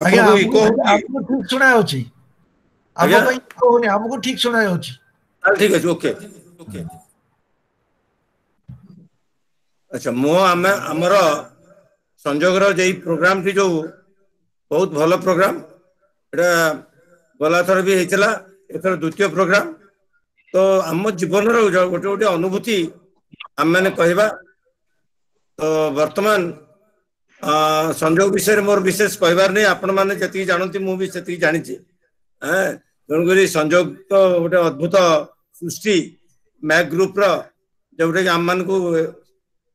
ଆଜ୍ଞା ଆପଣଙ୍କୁ ଇକୋ ହଉଛି? ଆମକୁ ଠିକ ଶୁଣା ଯାଉଛି। ଆମ ଆଜ୍ଞା ପାଇଁ ଇକୋ ହଉନି, ଆମକୁ ଠିକ ଶୁଣା ଯାଉଛି। ଠିକ ଅଛି, ଓକେ ଓକେ। ଆଚ୍ଛା, ଆମର ସଂଯୋଗର ଯେ ପ୍ରୋଗ୍ରାମଟି ଯୋଉ ବହୁତ ଭଲ ପ୍ରୋଗ୍ରାମ, ଏଟା ଗଲାଥର ବି ହେଇଥିଲା, ଏଥର ଦ୍ୱିତୀୟ ପ୍ରୋଗ୍ରାମ। ତ ଆମ ଜୀବନର ଗୋଟେ ଗୋଟେ ଅନୁଭୂତି ଆମେମାନେ କହିବା। ତ ବର୍ତ୍ତମାନ ସଂଯୋଗ ବିଷୟରେ ମୋର ବିଶେଷ କହିବାର ନାହିଁ, ଆପଣମାନେ ଯେତିକି ଜାଣନ୍ତି ମୁଁ ବି ସେତିକି ଜାଣିଛି। ତେଣୁକରି ସଂଯୋଗ ତ ଗୋଟେ ଅଦ୍ଭୁତ ସୃଷ୍ଟି ମ୍ୟାକ୍ ଗ୍ରୁପର, ଯୋଉଟାକି ଆମମାନଙ୍କୁ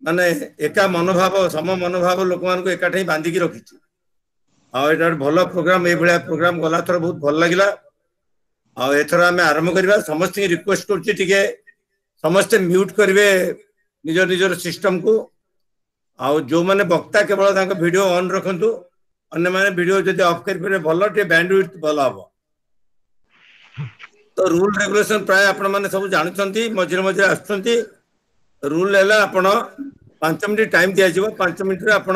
ମାନେ ଏକା ମନୋଭାବ ସମ ମନୋଭାବ ଲୋକମାନଙ୍କୁ ଏକାଠି ବାନ୍ଧିକି ରଖିଛି। ଆଉ ଏଇଟା ଗୋଟେ ଭଲ ପ୍ରୋଗ୍ରାମ, ଏଇଭଳିଆ ପ୍ରୋଗ୍ରାମ ଗଲାଥର ବହୁତ ଭଲ ଲାଗିଲା। ଆଉ ଏଥର ଆମେ ଆରମ୍ଭ କରିବା। ସମସ୍ତଙ୍କୁ ରିକ୍ୱେଷ୍ଟ କରୁଛି ଟିକେ ସମସ୍ତେ ମ୍ୟୁଟ କରିବେ ନିଜ ନିଜର ସିଷ୍ଟମକୁ। ଆଉ ଯୋଉମାନେ ବକ୍ତା କେବଳ ତାଙ୍କ ଭିଡିଓ ଅନ୍ ରଖନ୍ତୁ, ଅନ୍ୟମାନେ ଭିଡିଓ ଯଦି ଅଫ୍ କରିପାରିବେ ଭଲ, ଟିକେ ବ୍ୟାଣ୍ଡୱିଡ୍ଥ ଭଲ ହବ। ତ ରୁଲ ରେଗୁଲେସନ ପ୍ରାୟ ଆପଣମାନେ ସବୁ ଜାଣୁଛନ୍ତି, ମଝିରେ ମଝିରେ ଆସୁଛନ୍ତି। ରୁଲ ହେଲା ଆପଣ 5 ମିନିଟ୍ ଟାଇମ ଦିଆଯିବ, 5 ମିନିଟରେ ଆପଣ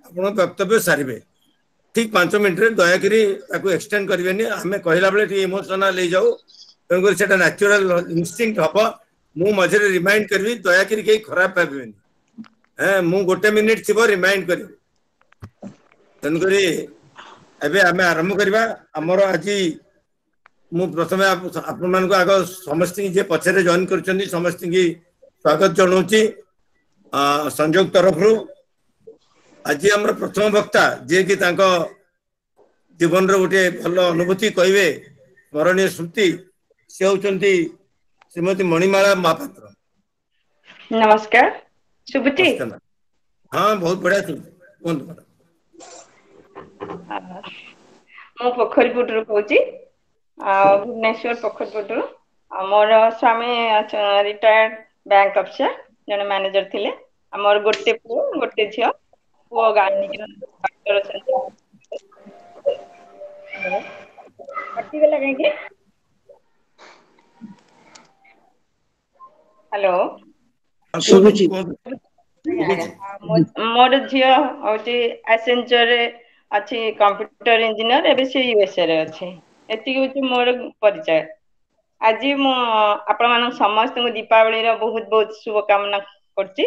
ଆପଣଙ୍କ ବକ୍ତବ୍ୟ ସାରିବେ। ଠିକ 5 ମିନିଟରେ, ଦୟାକରି ତାକୁ ଏକ୍ସଟେଣ୍ଡ କରିବେନି। ଆମେ କହିଲା ବେଳେ ଟିକେ ଇମୋସନାଲ ହେଇଯାଉ, ତେଣୁକରି ସେଟା ନ୍ୟାଚୁରାଲ ଇନଷ୍ଟିଙ୍କ୍ଟ ହବ। ମୁଁ ମଝିରେ ରିମାଇଣ୍ଡ କରିବି, ଦୟାକରି କେହି ଖରାପ ଭାବିବେନି। ମୁଁ 1 ମିନିଟ ଥିବ ରିମାଇଣ୍ଡ କରିବି। ତେଣୁକରି ଏବେ ଆମେ ଆରମ୍ଭ କରିବା। ଆମର ଆଜି ମୁଁ ପ୍ରଥମେ ଆପଣମାନଙ୍କୁ ଆଗ ସମସ୍ତଙ୍କୁ ଯିଏ ପଛରେ ଜଏନ କରିଛନ୍ତି ସମସ୍ତଙ୍କୁ ସ୍ୱାଗତ ଜଣାଉଛି ସଂଯୋଗ ତରଫରୁ। ଆଜି ଆମର ପ୍ରଥମ ବକ୍ତା ଯିଏକି ତାଙ୍କ ଜୀବନର ଗୋଟେ ଭଲ ଅନୁଭୂତି କହିବେ, ସ୍ମରଣୀୟ ସ୍ମୃତି, ସେ ହେଉଛନ୍ତି ଶ୍ରୀମତୀ ମଣିମାଳା ମହାପାତ୍ର। ନମସ୍କାର, ଶୁଭୁଛି? ନମସ୍କାର ମ୍ୟାଡ଼ାମ। ହଁ, ବହୁତ ବଢିଆ ଶୁଭୁଛି, କୁହନ୍ତୁ ମ୍ୟାଡ଼ାମ। ମୁଁ ପୋଖରୀପୁଟରୁ କହୁଛି, ଭୁବନେଶ୍ୱର ପୋଖରୀପୁଟରୁ। ଆଉ ମୋର ସ୍ୱାମୀ ରିଟାୟାର୍ଡ ବ୍ୟାଙ୍କ ଅଫିସର, ଜଣେ ମ୍ୟାନେଜର ଥିଲେ। ଆମର ଗୋଟେ ପୁଅ ଗୋଟେ ଝିଅ। ପୁଅ ଡାକ୍ତର ଅଛନ୍ତି। କଟିଗଲା କାହିଁକି? ହ୍ୟାଲୋ। କୁହନ୍ତୁ କୁହନ୍ତୁ, ଶୁଭୁଛି। ମୋର ଝିଅ ହଉଛି ଆସେଞ୍ଜରରେ ଅଛି, କମ୍ପ୍ୟୁଟର ଇଞ୍ଜିନିୟର। ଏବେ ସେ USA ରେ ଅଛି। ଏତିକି ହଉଛି ମୋର ପରିଚୟ। ଆଜି ମୁଁ ଆପଣମାନଙ୍କୁ ସମସ୍ତଙ୍କୁ ଦୀପାବଳିର ବହୁତ ବହୁତ ଶୁଭକାମନା କରୁଛି।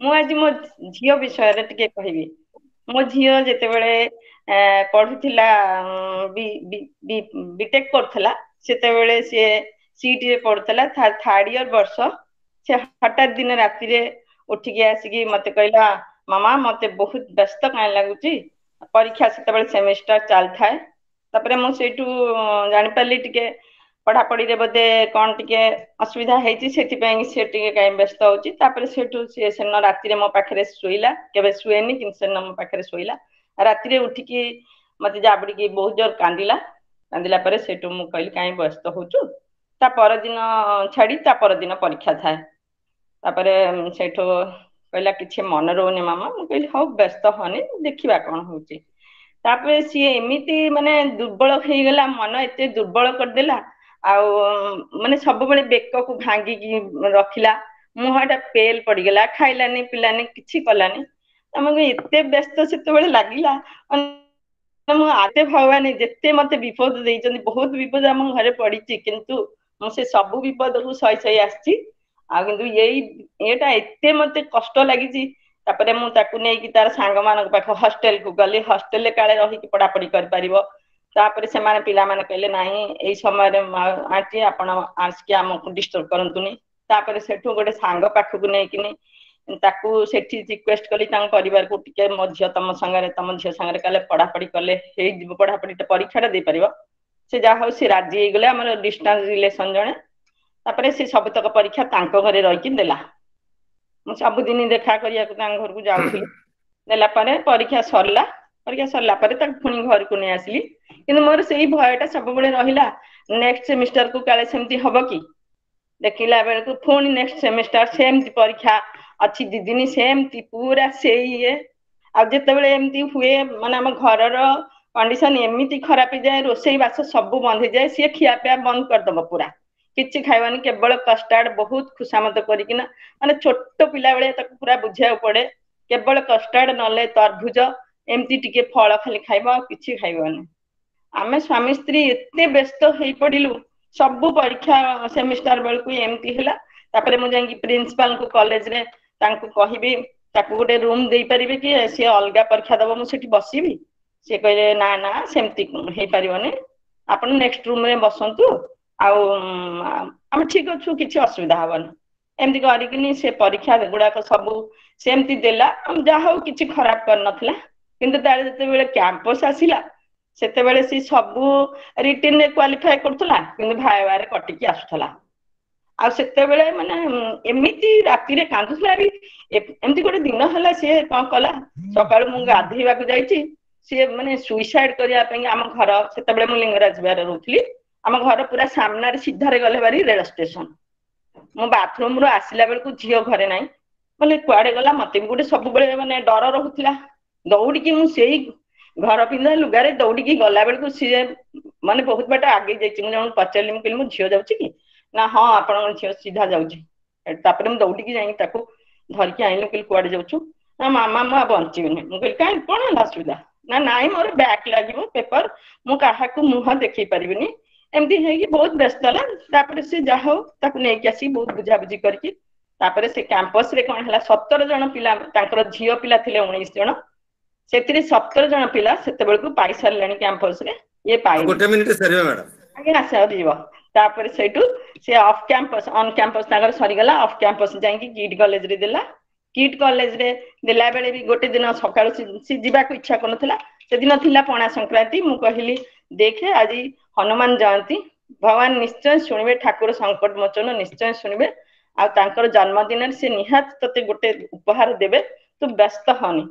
ମୁଁ ଆଜି ମୋ ଝିଅ ବିଷୟରେ ଟିକେ କହିବି। ମୋ ଝିଅ ଯେତେବେଳେ ପଢୁଥିଲା, ବିଟେକ୍ କରୁଥିଲା, ସେତେବେଳେ ସିଏ ସିଟିରେ ପଢୁଥିଲା, ଥାର୍ଡ ଇୟର ବର୍ଷ। ସେ ହଠାତ୍ ଦିନ ରାତିରେ ଉଠିକି ଆସିକି ମତେ କହିଲା, ମାମା ମତେ ବହୁତ ବ୍ୟସ୍ତ କାହିଁ ଲାଗୁଛି। ପରୀକ୍ଷା ସେତେବେଳେ ସେମିଷ୍ଟାର ଚାଲିଥାଏ। ତାପରେ ମୁଁ ସେଇଠୁ ଜାଣିପାରିଲି ଟିକେ ପଢାପଢିରେ ବୋଧେ କଣ ଟିକେ ଅସୁବିଧା ହେଇଛି, ସେଥିପାଇଁ ସେ ଟିକେ କାହିଁ ବ୍ୟସ୍ତ ହଉଛି। ତାପରେ ସେଠୁ ସେ ସେଦିନ ରାତିରେ ମୋ ପାଖରେ ଶୋଇଲା। କେବେ ଶୁଏନି, କିନ୍ତୁ ସେଦିନ ମୋ ପାଖରେ ଶୋଇଲା। ରାତିରେ ଉଠିକି ମତେ ଜାବୁଡିକି ବହୁତ ଜୋର କାନ୍ଦିଲା। କାନ୍ଦିଲା ପରେ ସେଇଠୁ ମୁଁ କହିଲି, କାହିଁ ବ୍ୟସ୍ତ ହଉଛୁ? ତା ପରଦିନ ଛାଡି ତା ପରଦିନ ପରୀକ୍ଷା ଥାଏ। ତାପରେ ସେଇଠୁ କହିଲା, କିଛି ମନେ ରହୁନି ମାମା। ମୁଁ କହିଲି, ହଉ ବ୍ୟସ୍ତ ହନି, ଦେଖିବା କଣ ହଉଛି। ତାପରେ ସିଏ ଏମିତି ମାନେ ଦୁର୍ବଳ ହେଇଗଲା, ମନ ଏତେ ଦୁର୍ବଳ କରିଦେଲା। ଆଉ ମାନେ ସବୁବେଳେ ବେକକୁ ଭାଙ୍ଗିକି ରଖିଲା। ମୁହଁଟା ପେଲ ପଡିଗଲା, ଖାଇଲାନି ପିଲାନି କିଛି କଲାନି। ତମକୁ ଏତେ ବ୍ୟସ୍ତ ସେତେବେଳେ ଲାଗିଲା। ମୁଁ ଆଦେ ଭଗବାନ ଯେତେ ମତେ ବିପଦ ଦେଇଛନ୍ତି, ବହୁତ ବିପଦ ଆମ ଘରେ ପଡିଛି, କିନ୍ତୁ ମୁଁ ସେ ସବୁ ବିପଦକୁ ସହି ସହି ଆସିଛି। ଆଉ କିନ୍ତୁ ଏଇଟା ଏତେ ମତେ କଷ୍ଟ ଲାଗିଛି। ତାପରେ ମୁଁ ତାକୁ ନେଇକି ତାର ସାଙ୍ଗମାନଙ୍କ ପାଖ ହଷ୍ଟେଲକୁ ଗଲି। ହଷ୍ଟେଲରେ କାଳେ ରହିକି ପଢାପଢି କରିପାରିବ। ତାପରେ ସେମାନେ ପିଲାମାନେ କହିଲେ, ନାଇଁ ଏଇ ସମୟରେ ଆଣ୍ଟି ଆପଣ ଆସିକି ଆମକୁ ଡିଷ୍ଟର୍ବ କରନ୍ତୁନି। ତାପରେ ସେଠୁ ଗୋଟେ ସାଙ୍ଗ ପାଖକୁ ନେଇକିନି ତାକୁ ସେଠି ରିକ୍ୱେଷ୍ଟ କଲି, ତାଙ୍କ ପରିବାରକୁ, ଟିକେ ମୋ ଝିଅ ତମ ଝିଅ ସାଙ୍ଗରେ କାଲେ ପଢାପଢି କଲେ ହେଇଯିବ, ପଢାପଢି ପରୀକ୍ଷାଟା ଦେଇପାରିବ। ସେ ଯାହା ହଉ ସେ ରାଜି ହେଇଗଲେ। ଆମର ଡିଷ୍ଟାନ୍ସ ରିଲେସନ ଜଣେ। ତାପରେ ସେ ସବୁତକ ପରୀକ୍ଷା ତାଙ୍କ ଘରେ ରହିକି ଦେଲା। ମୁଁ ସବୁଦିନ ଦେଖା କରିବାକୁ ତାଙ୍କ ଘରକୁ ଯାଉଥିଲି। ଦେଲା ପରେ ପରୀକ୍ଷା ସରିଲା। ପରୀକ୍ଷା ସରିଲା ପରେ ତାକୁ ପୁଣି ଘରକୁ ନେଇ ଆସିଲି। କିନ୍ତୁ ମୋର ସେଇ ଭୟଟା ସବୁବେଳେ ରହିଲା, ନେକ୍ସଟ ସେମିଷ୍ଟରକୁ କାଳେ ସେମିତି ହବ କି? ଦେଖିଲା ବେଳକୁ ପୁଣି ନେକ୍ସଟ ସେମିଷ୍ଟାର ସେମିତି ପରୀକ୍ଷା ଅଛି 2 ଦିନ, ସେମିତି ପୁରା ସେଇ ଇଏ। ଆଉ ଯେତେବେଳେ ଏମିତି ହୁଏ, ମାନେ ଆମ ଘରର କଣ୍ଡିସନ ଏମିତି ଖରାପ ହେଇଯାଏ, ରୋଷେଇ ବାସ ସବୁ ବନ୍ଦ ହେଇଯାଏ। ସିଏ ଖିଆପିଆ ବନ୍ଦ କରିଦବ, ପୁରା କିଛି ଖାଇବାନି, କେବଳ କଷ୍ଟାର୍ଡ ବହୁତ ଖୁସାମତ କରିକିନା, ମାନେ ଛୋଟ ପିଲା ଭଳିଆ ତାକୁ ପୁରା ବୁଝିବାକୁ ପଡେ। କେବଳ କଷ୍ଟାର୍ଡ ନହେଲେ ତରଭୁଜ, एमती टिके फल खाली खाइबो आ किछि खाइबोनी आमे स्वामी स्त्री एते व्यस्त हेई पडिलु सब परीक्षा सेमिस्टर बेलकु एमती हला तापरे मु जाई प्रिंसिपल को कॉलेज रे तांको कहिबी ताको गोटे रूम देई परिबे कि से अलगा परीक्षा दबो मु सेठी बसिबी से कहले ना ना सेमती हेई परिबोनी आपण नेक्स्ट रूम रे बसंतु आउ हम ठीक अछु किछि असुविधा हबन एमती करिकिनी से परीक्षा गुडा को सब सेमती देला हम जा हो किछि खराब कर नथला किंतु तार जते बेले कैंपस आसिला सेते बेले सी सब रिटन रे क्वालिफाई करथला किंतु भाइबा रे कटिकी आसथला आ सेते बेले माने एमिति राती रे कांदुथला भी एमती गोटे दिन हला से कोन कला सकाळ मु गाधीबा को जाईची से माने सुइसाइड करिया पे हम घर सेते बेले मु लिंगराज बिहार रहउथली हम घर पूरा सामना रे सीधा रे गले बारी रेल स्टेशन मो बाथरूम रो आसिला बेल को झियो घरे नाही बोले कुआडे गला मते गोटे सब बेले माने डर रहउथला दौड़ी की मु सेही घर पिंधा लुगारे दौड़ी की गला बेल को सी माने बहुत बाटा आगे जाईची मु जण पचली मु कहली मु झियो जाउची कि ना हां आपण झियो सीधा जाउची तापरे मु दौड़ी की जाई ताको धर के आइलो कहली कुआडे जाउछु ना मामा मु बंचिबनी मु कहली काई कोन असुविधा ना नाई मोर बैक लागिवो पेपर मु काहा को मुह देखि परिबिनी एमती है कि बहुत व्यस्त ला तापरे से जाहो ताको नै के आसी बहुत बुझा बुझी करके तापरे से कैंपस रे कोन हला 17 जण पिला तांकर झियो पिला थिले 19 जण सेतिरे 17 जण पिला सेते बेल को पाई सरलेनी कैंपस रे ये पाई गोटे मिनिट सरियो मैडम आगे आसा दिबो तापरे सेटू से ऑफ कैंपस ऑन कैंपस तांकर सरी गला ऑफ कैंपस जाई कि किट कॉलेज रे देला किट कॉलेज रे देला बेले भी गोटे दिन सकाळ से जीवा को इच्छा करनथला से दिन थिला पणा संक्रांति मु कहिली देखे आज हनुमान जयंती भगवान निश्चय सुनिबे ठाकुर संकट मोचन निश्चय सुनिबे आ तांकर जन्मदिन से निहात तते गोटे उपहार देबे तू व्यस्त हनी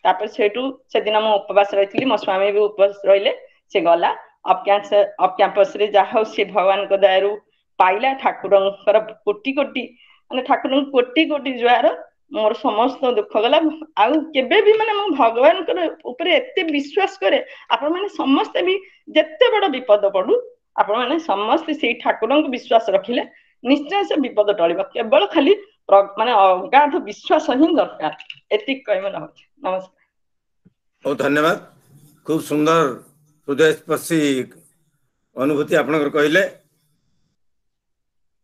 तापर सेटू से दिन मु उपवास रहितली मो स्वामी भी उपवास रहिले से गला अब कैंपस रे जाहो से भगवान को दयारु पाइला ठाकुरंकर कोटि कोटि माने ठाकुरन कोटि कोटि जुआर मोर समस्त दुख गला आउ केबे भी माने मु भगवान कर ऊपर एते विश्वास करे आपण माने समस्त भी जत्ते बड़ विपद पडु आपण माने समस्त से ठाकुरन को विश्वास रखिले निश्चय से विपद टळिबो केवल खाली माने अगाध विश्वास ही दरकार एति कहम नमस्कार बहुत धन्यवाद खूब सुंदर हृदय स्पर्शी अनुभूति आपनकर कहले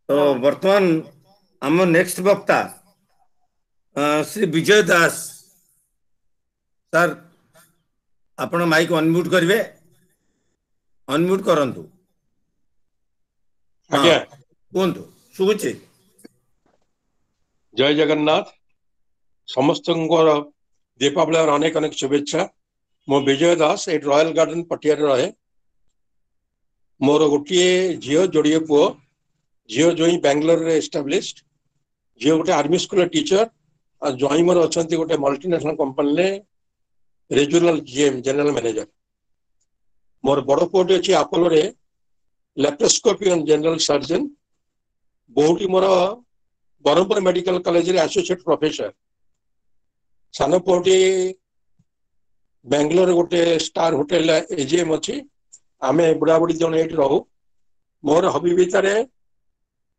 तो वर्तमान हम नेक्स्ट वक्ता श्री विजय दास सर आपण माइक अनम्यूट करिवे अनम्यूट करंतु आज्ञा कोंतु सुबुची जय जगन्नाथ समस्त दीपावली अनेक अनेक शुभेच्छा मो विजय दास ए रॉयल गार्डन पटिया रहे मोर गोटे झील जोड़े पुओ झील जोई बेंगलोर रे एस्टाब्लिश्ड झील गोटे आर्मी स्कूल टीचर और जोई मोर अच्छा गोटे मल्टीनेशनल कंपनी रे रिजनल जीएम जनरल मैनेजर मोर बड़ पुओटे अच्छी आपोलो रे लैप्रोस्कोपी एंड जनरल सर्जन बहुटी मोर बरहमपुर मेडिकल कॉलेज रे एसोसिएट प्रोफेसर सान पुओटी बेंगलोर गोटे स्टार होटेल एजीएम अच्छी आम बुढ़ा बुढ़ी जन ये रहू मोर हबी भितर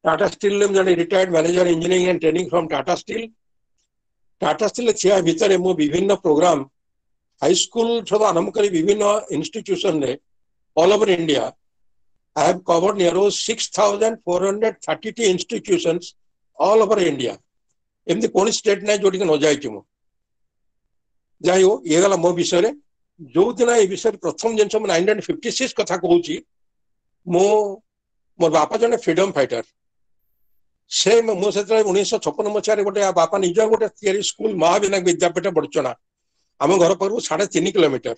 टाटा स्टील जन retired manager engineering and training from Tata steel थिया भितर मु विभिन्न प्रोग्राम हाई स्कूल छो आरंभ कर विभिन्न इंस्टीट्यूशन रे all over India I have covered near 6432 institutions all over India एमती कौन स्टेट ना जो न जाइए मु जाई हो ये गला मो विषय जो दिन ये विषय प्रथम जिन 1956 कथा कहूँ मोर बापा जने फ्रीडम फाइटर से मुझे 1956 मसीह गोटे बापा निज गोटे स्कूल महाविनायक विद्यापीठ बड़चना आम घर पर 3.5 किलोमीटर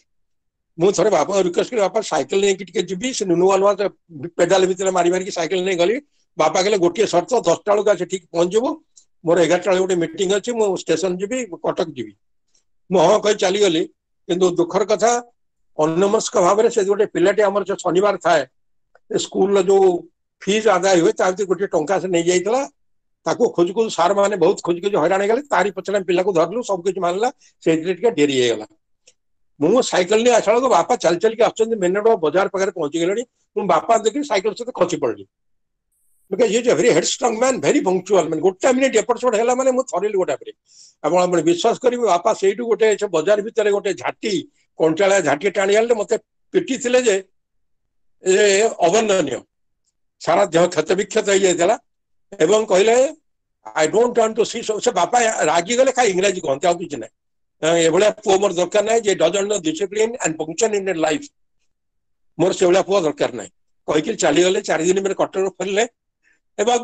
मुझे थे बापा रिक्वेस्ट कर बापा साइकिल नहीं जी से नुआ नुआ पेडाल भितर मारी मारिक साइकिल नहीं गली बापा कहले गोटे शर्त 10टा बेलू आसे ठीक पहुंचू मोर 11टा गोटे मीटिंग अच्छी मु स्टेशन जी कटक जी मु हाँ कही चलीगली किंतु दुखर कथा अनमस्क भाव से गोटे पिलाटी आम जो शनिवार थाए स्कूल जो फीस आदाय हुए गोटे टंका से नहीं जाता खोज खोज सार मैंने बहुत खोज खोज हैरान गले तारी पछाड़ पिला को धरलु सब कुछ मानला से डेरी होगा मु साइकिल नहीं आसा बेलू बापा चल चल के आसमेन रोड बाजार पाखे पहुंची गले बापा देखिए साइकिल सहित खसी पड़ी because he is a very headstrong man, very punctual man. गोटे मिनिट एपट सेपट हैला माने मु थरिल गोटा परे आपण आपण विश्वास करिवे बापा सेइटु गोटे बाजार भितर गोटे झाटी कोंटाळा झाटी टाणी आले मते पिटी थिले जे ए अवंदनीय सारा देह क्षत विक्षत हो जाइला एवं कहले आई डोंट वांट टू सी से बापा रागी गले का इंग्रजी कहते आ किछ नै ए भले पो मोर दरकार नै जे doesn't know discipline and function in life मोर से भले पो दरकार नै कहि के चली गले 4 दिन में कटर फरले एवं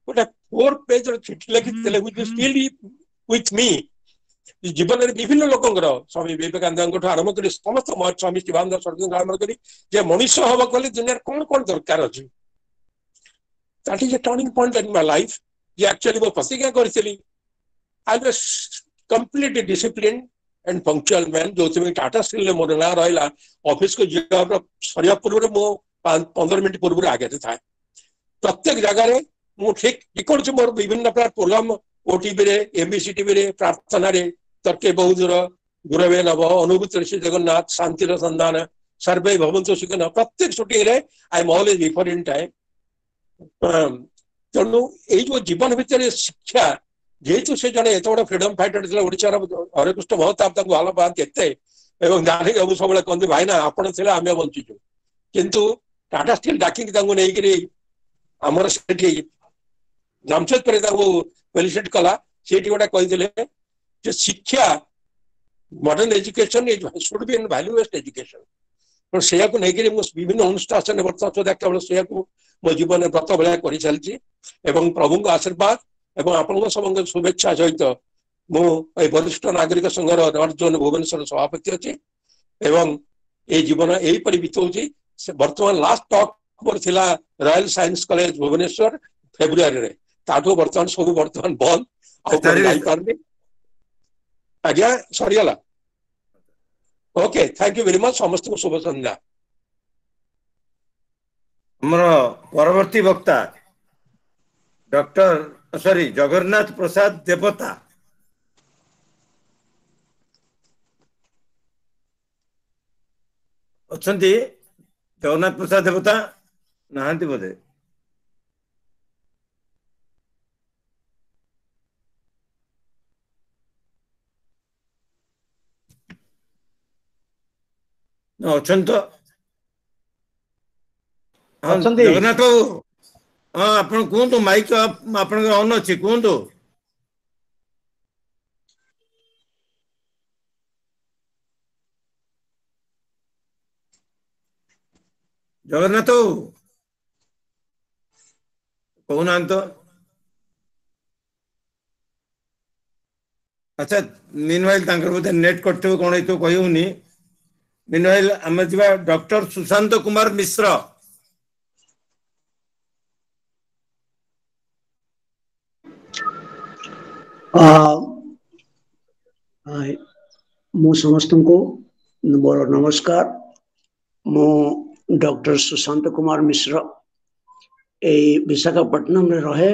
गोटे 4 पेज चिठी लिखिले व्हिच स्टिल विथ मी जीवन में विभिन्न लोकंकर स्वामी विवेकानंद आरंभ कर समस्त स्वामी शिवानंद सरस्वती आरंभ कर जे मनुष्य हवा कले दुनिया कौन कौन दरकार अच्छी that is a turning point in my life J actually वो प्रतिज्ञा करी I was completely discipline and punctual man जो टाटा स्टील मोर ना रहा ऑफिस को सरिया पूर्व मो 15 मिनट पूर्व आगे था प्रत्येक जगह मु ठीक निकल मोर विभिन्न प्रकार प्रोग्राम ओटीवी रे एमबीसी टीवी रे प्रार्थना रे तर्के बहुदूर गुरवे नव अनुभूति श्री जगन्नाथ शांतिर संधान सर्वे भवंतु सुखिनः प्रत्येक शूटिंग रे I am always before in time तेणु ये जो जीवन भितर शिक्षा जेहेतु से जड़े एत बड़ा फ्रीडम फाइटर थे ओडिशार हरेकृष्ण महताब भल पाते एत जानी बाबू सब कहते भाई ना आपण थे आम बंचुचु किंतु टाटा स्टील डाकिक नहीं आमर से जामशेदपुर फेलिसिट कला से गोटे कही शिक्षा modern education should be in value based education से विभिन्न अनुष्ठान बर्तमान केवल से मो जीवन में व्रत भाया कर चलती प्रभु आशीर्वाद एवं आपण सब शुभेच्छा सहित मुझे वरिष्ठ नागरिक संघर नॉर्थ जोन भुवनेश्वर सभापति अच्छी एवं ये जीवन यहीपरि बीतौची बर्तमान लास्ट टॉक मोर थिला royal science college Bhubaneswar February रे ताठो बर्तमान सब बर्तमान बंद आज्ञा सरीगला okay thank you very much समस्त को शुभ संध्या हमरो परवर्ती वक्ता डॉक्टर सॉरी जगन्नाथ प्रसाद देवता अच्छी जगन्नाथ प्रसाद देवता नहांती बोधे अच्छा तो जगन्नाथ बाबू हाँ आप कहतु माइक आप ऑन अच्छी कहतु जगन्नाथ कहना तो अच्छा मीनवाइल बोधे नेट कटे कौन ये कहूनी मीनवाइल आम जा डॉक्टर सुशांत कुमार मिश्र मु समस्त को मोर नमस्कार मु डॉक्टर सुशांत कुमार मिश्र ए विशाखापट्टनम में रहे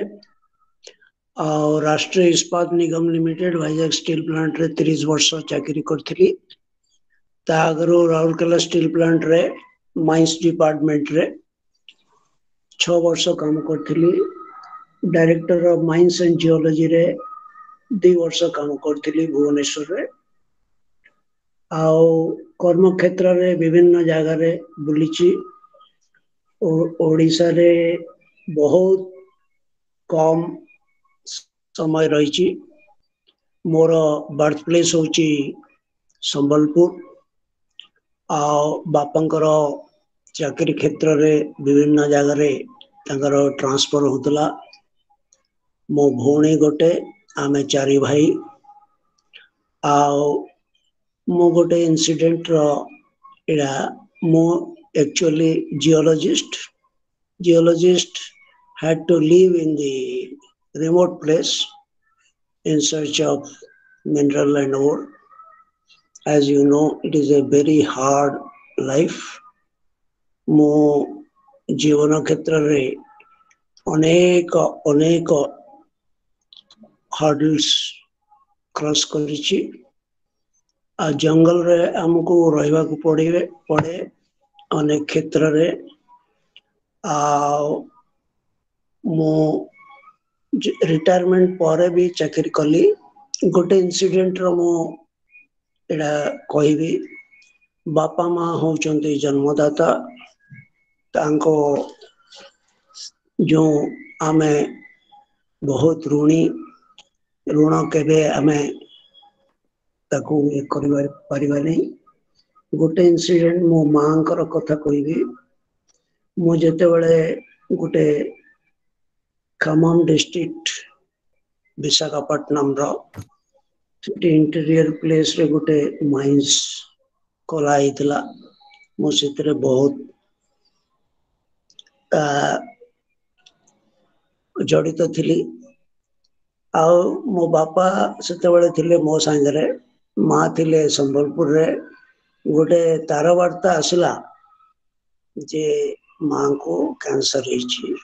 और Rashtriya Ispat Nigam limited Vizag steel plant रे 30 वर्ष चाकरी करथली तागरो राउरकेला स्टील प्लांट रे माइंस डिपार्टमेंट रे 6 वर्ष काम करथली director of mines and geology रे 2 वर्ष काम करथली भुवनेश्वर रे आउ कर्म क्षेत्र रे विभिन्न जगह रे बुलीची ओडिशा रे बहुत कम समय रही मोर बर्थ प्लेस होची संबलपुर आ बापंकर चाकरी क्षेत्र रे विभिन्न जगह रे तंकर ट्रांसफर होतला मो भौणी गोटे आमे 4 भाई आ मो गोटे इंसिडेंट रो एडा मो actually geologist had to live in the remote place in search of mineral and ore. As you know, it is a very hard life. मो जीवन क्षेत्र रे अनेक hurdles क्रॉस करिछि आ जंगल रे हमको रहबा को पड़े अनेक क्षेत्र रे आ मु रिटायरमेंट पर भी चाकरी कली गोटे इनसीडेंट रो मु एडा कहबी बापा माँ होचंती जन्मदाता तांको जो आमे बहुत ऋणी ऋण केबे आमे ताकू परिवार नहीं गोटे इनसीडेंट मो माँ कथा कहबी मु जेते बळे गोटे खम्मम डिस्ट्रिक्ट विशाखापट्टनम रो इंटीरियर प्लेस रे गोटे माइंस खोला हितला मु सेतरे बहुत जड़ित थिली आउ मो बापा सेते बळे थिले मो संगरे माँ थिले संबलपुर रे गोटे तार वार्ता आसला जे माँ को कैंसर हिची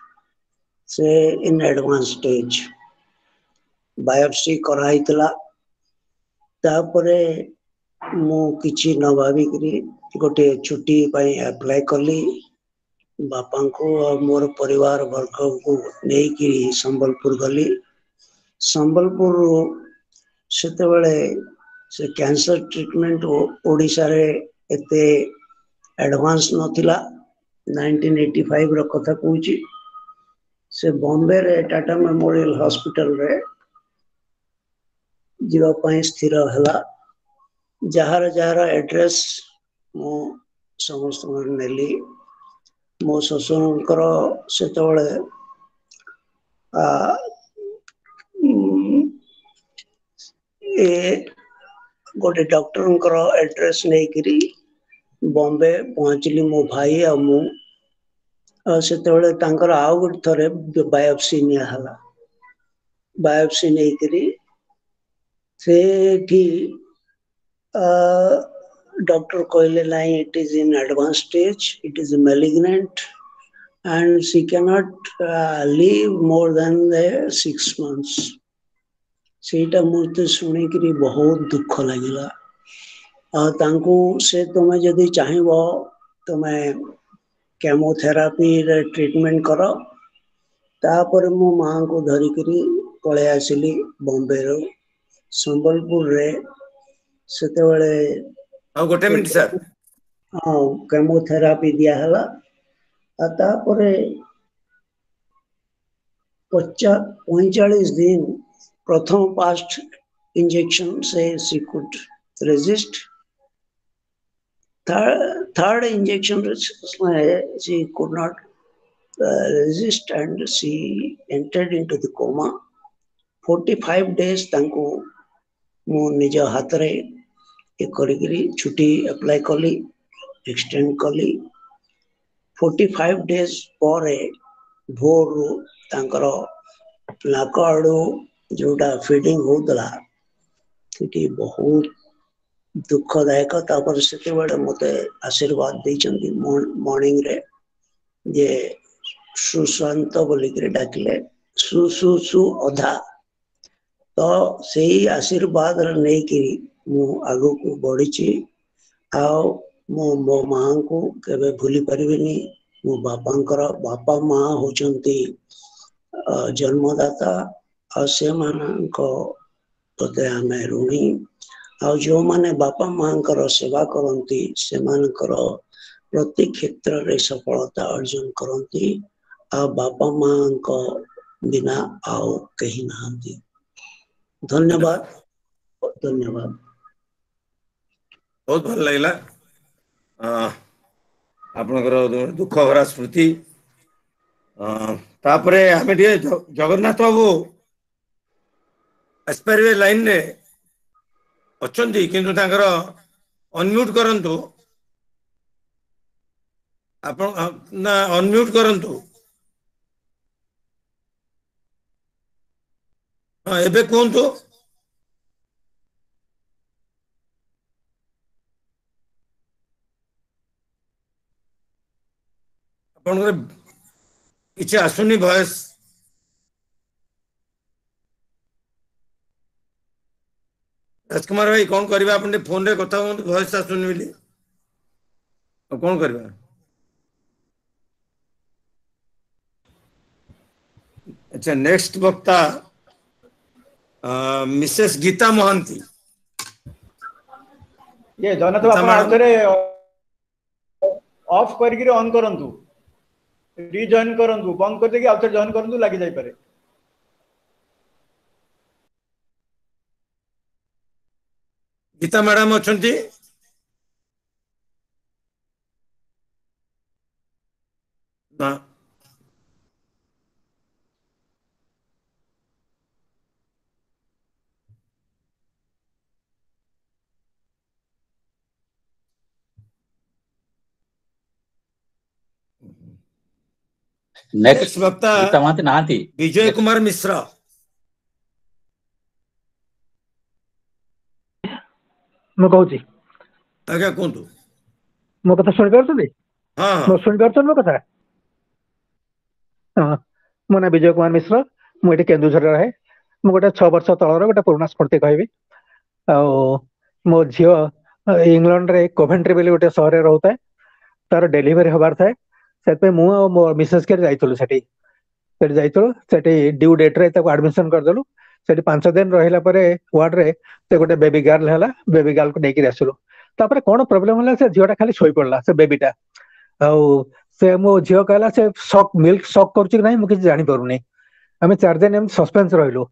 से इन एडवांस स्टेज बायोप्सी कराइतला तापरे मु किछि न भाबी करी गोटे छुट्टी पई अप्लाई कली बापा को और मोर परिवार वर्ग को नेकी संबलपुर गली संबलपुर सेते बळे से कैंसर ट्रीटमेंट ओडिशा रे एते एडवांस नथिला 1985 रो कथा कहूची से बॉम्बे रे टाटा मेमोरियल हॉस्पिटल रे जीवा पई स्थिर हला जहार जहार एड्रेस मो समस्त नेली मो ससुरंकर सेते बळे ए गोटे डॉक्टर एड्रेस नहीं करी बॉम्बे पहुंचली मो भाई आ मु सेते बळे तांकर आउ गोटे थरे बायोप्सी निया हला बायोप्सी नहीं करी से ठी डॉक्टर कहले नहीं it is in advance stage it is malignant and she cannot live more than 6 months सेटा मुझे सुनी करी बहुत दुख लगिला तांको से तुम्हें जदि चाहिबो तुम्हें केमोथेरापी रे ट्रीटमेंट करो तापर मो मां को धरी करी पळे आसिली बॉम्बे रो संबलपुर रे सेते बेले गोटे मिनिट सर केमोथेरापी दिया हला तापरे 45 दिन प्रथम पास्ट इंजेक्शन से she could resist third injection she could not resist and she entered into the coma 45 days तांको मु निज हाथ रे एक करी छुट्टी अप्लाई कली एक्सटेंड कली 45 days पर भोर तांकर नाक आड़ू जोटा फीडिंग होतला सेठी बहुत दुखदायक तापर सेते बळे मते आशीर्वाद दैचंदी मॉर्निंग रे जे सुशांत बोली के डाकले सु अधा तो सेही आशीर्वाद रे नै कि मु आगु को बढ़िची आ मो मां को केबे भूली परिबिनी मो बापा माँ होचंती जन्मदाता आ से मानक प्रति आमे ऋणी आ जो माने बापा माँ सेवा करती से मानकर प्रति क्षेत्र रे सफलता अर्जन करती आ बापा माँ बिना आओ कहीं नहांती धन्यवाद धन्यवाद बहुत भल लगिला आपनकर दुख भरा स्मृति तापरे हमें जगन्नाथ बाबू आसपारे लाइन रे अच्छी किंतु तांकर अनम्यूट करंतु आपण ना अनम्यूट करंतु हाँ एबे कहंतु आपनकर किसी आसुनी भॉइस राजकुमार भाई कौन करबा अपन फोन रे कथा भॉइस आसुनी बोली कौन करबा अच्छा नेक्स्ट वक्ता मिसेस गीता महांती। ये जगन्नाथ गीता आपण मैडम आउथरे ऑफ करके ऑन करंतु रिजॉइन करंतु बंद कर देके आउथरे जॉइन करंतु लागि जाई पारे। गीता मैडम अछंती ना नेक्स्ट वक्ता गीता महांती नाहांती विजय कुमार मिश्र। ମୁଁ କହୁଛି आज्ञा कहतु। ମୋ କଥା ଶୁଣିପାରୁଛନ୍ତି? हाँ ମୋ हाँ ଶୁଣିପାରୁଛନ୍ତି ମୋ କଥା? ହଁ ମୋ ନାଁ ବିଜୟ କୁମାର ମିଶ୍ର। ମୁଁ ଏଠି କେନ୍ଦୁଝରରେ ରହେ। ମୁଁ ଗୋଟେ 6 ବର୍ଷ ତଳର ଗୋଟେ ପୁରୁଣା ସ୍ମୃତି କହିବି। ଆଉ ମୋ ଝିଅ ଇଂଲଣ୍ଡରେ କୋଭେଣ୍ଟ୍ରି ବୋଲି ଗୋଟେ ସହରରେ ରହୁଥାଏ। ତାର ଡେଲିଭରି ହବାର ଥାଏ। ସେଥିପାଇଁ ମୁଁ ଆଉ ମୋ ମିସେସ୍ କେରି ଯାଇଥିଲୁ ସେଠି ଡ୍ୟୁ ଡେଟ୍ରେ ତାକୁ ଆଡମିସନ କରିଦେଲୁ। ସେଠି 5 ଦିନ ରହିଲା ପରେ ୱାର୍ଡରେ ସେ ଗୋଟେ ବେବି ଗାର୍ଲ ହେଲା। ବେବି ଗାର୍ଲକୁ ନେଇକି ଆସିଲୁ। ତାପରେ କଣ ପ୍ରୋବ୍ଲେମ ହେଲା, ସେ ଝିଅଟା ଖାଲି ଶୋଇପଡିଲା, ସେ ବେବିଟା। ଆଉ ସେ ମୋ ଝିଅ କହିଲା ସେ ମିଲ୍କ ସକ୍ କରୁଛି କି ନାହିଁ ମୁଁ କିଛି ଜାଣିପାରୁନି। ଆମେ 4 ଦିନ ଏମିତି ସସ୍ପେନ୍ସ ରହିଲୁ।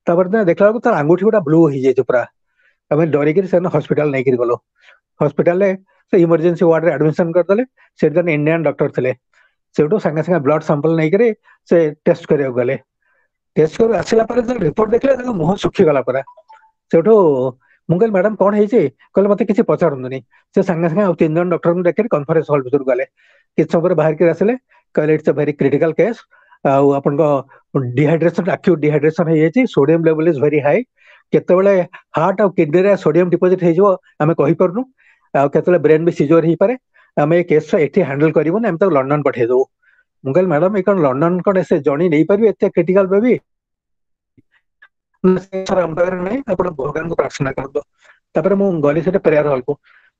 ତାପରେ ଦେଖିଲା ବେଳକୁ ତାର ଆଙ୍ଗୁଠି ଗୁଟା ବ୍ଲୁ ହେଇଯାଇଛି ପୁରା। ଆମେ ଡରିକିରି ସେ ହସ୍ପିଟାଲ ନେଇକିରି ଗଲୁ। ହସ୍ପିଟାଲରେ ସେ ଇମର୍ଜେନ୍ସି ୱାର୍ଡରେ ଆଡମିସନ କରିଦେଲେ। ସେଠି ଜଣେ ଇଣ୍ଡିଆନ ଡକ୍ଟର ଥିଲେ। ସେଠୁ ସାଙ୍ଗେ ସାଙ୍ଗେ ବ୍ଲଡ ସାମ୍ପଲ ନେଇକିରି ସେ ଟେଷ୍ଟ କରିବାକୁ ଗଲେ। ଟେଷ୍ଟ କରି ଆସିଲା ପରେ ରିପୋର୍ଟ ଦେଖିଲେ ତାଙ୍କ ମୁହଁ ଶୁଖିଗଲା ପୁରା। ସେଠୁ ମୁଁ କହିଲି ମ୍ୟାଡାମ କଣ ହେଇଛି? କହିଲେ ମତେ କିଛି ପଚାରନ୍ତୁନି। ସେ ସାଙ୍ଗେ ସାଙ୍ଗେ ଆଉ 3 ଜଣ ଡକ୍ଟରଙ୍କୁ ଦେଖିକି କନଫରେନ୍ସ ହଲ୍ ଭିତରକୁ ଗଲେ। କିଛି ସମୟ ପରେ ବାହାରିକି ଆସିଲେ, କହିଲେ it's a very critical case. ଆଉ ଆପଣଙ୍କ ଡିହାଇଡ୍ରେସନ ଆକ୍ୟୁଟ ଡିହାଇଡ୍ରେସନ ହେଇଯାଇଛି। Sodium level is very high. କେତେବେଳେ ହାର୍ଟ ଆଉ କିଡନୀରେ ସୋଡିୟମ ଡିପୋଜିଟ ହେଇଯିବ ଆମେ କହିପାରୁନୁ। ଆଉ କେତେବେଳେ ବ୍ରେନ ବି ସିଜର ହେଇପାରେ। ଆମେ ଏ କେସ୍ ଏଠି ହ୍ୟାଣ୍ଡଲ କରିବୁନି, ଆମେ ତାକୁ ଲଣ୍ଡନ ପଠେଇ ଦବୁ। ମୁଁ କହିଲି ମ୍ୟାଡାମ ଏ କଣ ଲଣ୍ଡନ କଣ ସେ ଜଣେଇ ନେଇପାରିବେ ଏତେ କ୍ରିଟିକାଲ ବେବି? ନାହିଁ, ଆପଣ ଭଗବାନଙ୍କୁ ପ୍ରାର୍ଥନା କରନ୍ତୁ। ତାପରେ ମୁଁ ଗଲି ସେଠି ପ୍ରେୟାର ହଲକୁ।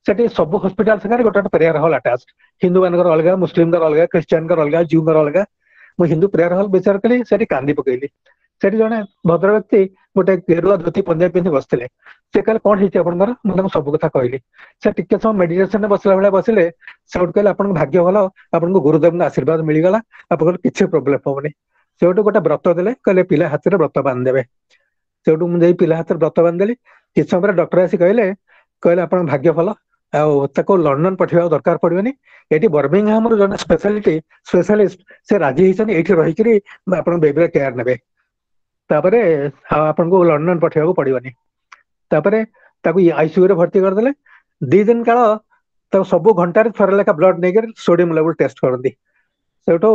ସେଠି ସବୁ ହସ୍ପିଟାଲ ସାଙ୍ଗରେ ଗୋଟେ ଗୋଟେ ପ୍ରେୟାର ହଲ୍ ଆଟାଚ। ହିନ୍ଦୁ ମାନଙ୍କର ଅଲଗା, ମୁସଲିମଙ୍କର ଅଲଗା, ଖ୍ରୀଷ୍ଟିଆନଙ୍କର ଅଲଗା, ଜିଉଙ୍କର ଅଲଗା। ମୁଁ ହିନ୍ଦୁ ପ୍ରେୟାର ହଲ୍ ବିଚାର କଲି, ସେଠି କାନ୍ଦି ପକେଇଲି। ସେଠି ଜଣେ ଭଦ୍ର ବ୍ୟକ୍ତି ଗୋଟେ ଗେରୁଆ ଧୋତି ପଞ୍ଜାବୀ ପିନ୍ଧି ବସିଥିଲେ। ସେ କହିଲେ କଣ ହେଇଛି ଆପଣଙ୍କର? ମୁଁ ତାଙ୍କୁ ସବୁ କଥା କହିଲି। ସେ ଟିକେ ସମୟ ମେଡିଟେସନରେ ବସିଲା ଭଳିଆ ବସିଲେ। ସେଠୁ କହିଲେ ଆପଣଙ୍କ ଭାଗ୍ୟ ଭଲ, ଆପଣଙ୍କୁ ଗୁରୁଦେବଙ୍କ ଆଶୀର୍ବାଦ ମିଳିଗଲା, ଆପଣଙ୍କର କିଛି ପ୍ରୋବ୍ଲେମ ହବନି। ସେଠୁ ଗୋଟେ ବ୍ରତ ଦେଲେ, କହିଲେ ପିଲା ହାତରେ ବ୍ରତ ବାନ୍ଧିଦେବେ। ସେଠୁ ମୁଁ ଯାଇ ପିଲା ହାତରେ ବ୍ରତ ବାନ୍ଧିଦେଲି। କିଛି ସମୟ ପରେ ଡକ୍ଟର ଆସି କହିଲେ ଆପଣଙ୍କ ଭାଗ୍ୟ ଭଲ, ଆଉ ତାକୁ ଲଣ୍ଡନ ପଠେଇବାକୁ ଦରକାର ପଡିବନି। ଏଠି ବର୍ମିଂହାମର ଜଣେ ସ୍ପେଶାଲିଷ୍ଟ ସେ ରାଜି ହେଇଛନ୍ତି ଏଇଠି ରହିକିରି ଆପଣଙ୍କ ବେବିର କେୟାର ନେବେ। ତାପରେ ଆପଣଙ୍କୁ ଲଣ୍ଡନ ପଠେଇବାକୁ ପଡିବନି। ତାପରେ ତାକୁ ଆଇସିୟୁ ରେ ଭର୍ତ୍ତି କରିଦେଲେ। 2 ଦିନ କାଳ ତାକୁ ସବୁ ଘଣ୍ଟାରେ ଥରେ ଲେଖା ବ୍ଲଡ ନେଇକି ସୋଡିୟମ ଲେଭେଲ ଟେଷ୍ଟ କରନ୍ତି। ସେଠୁ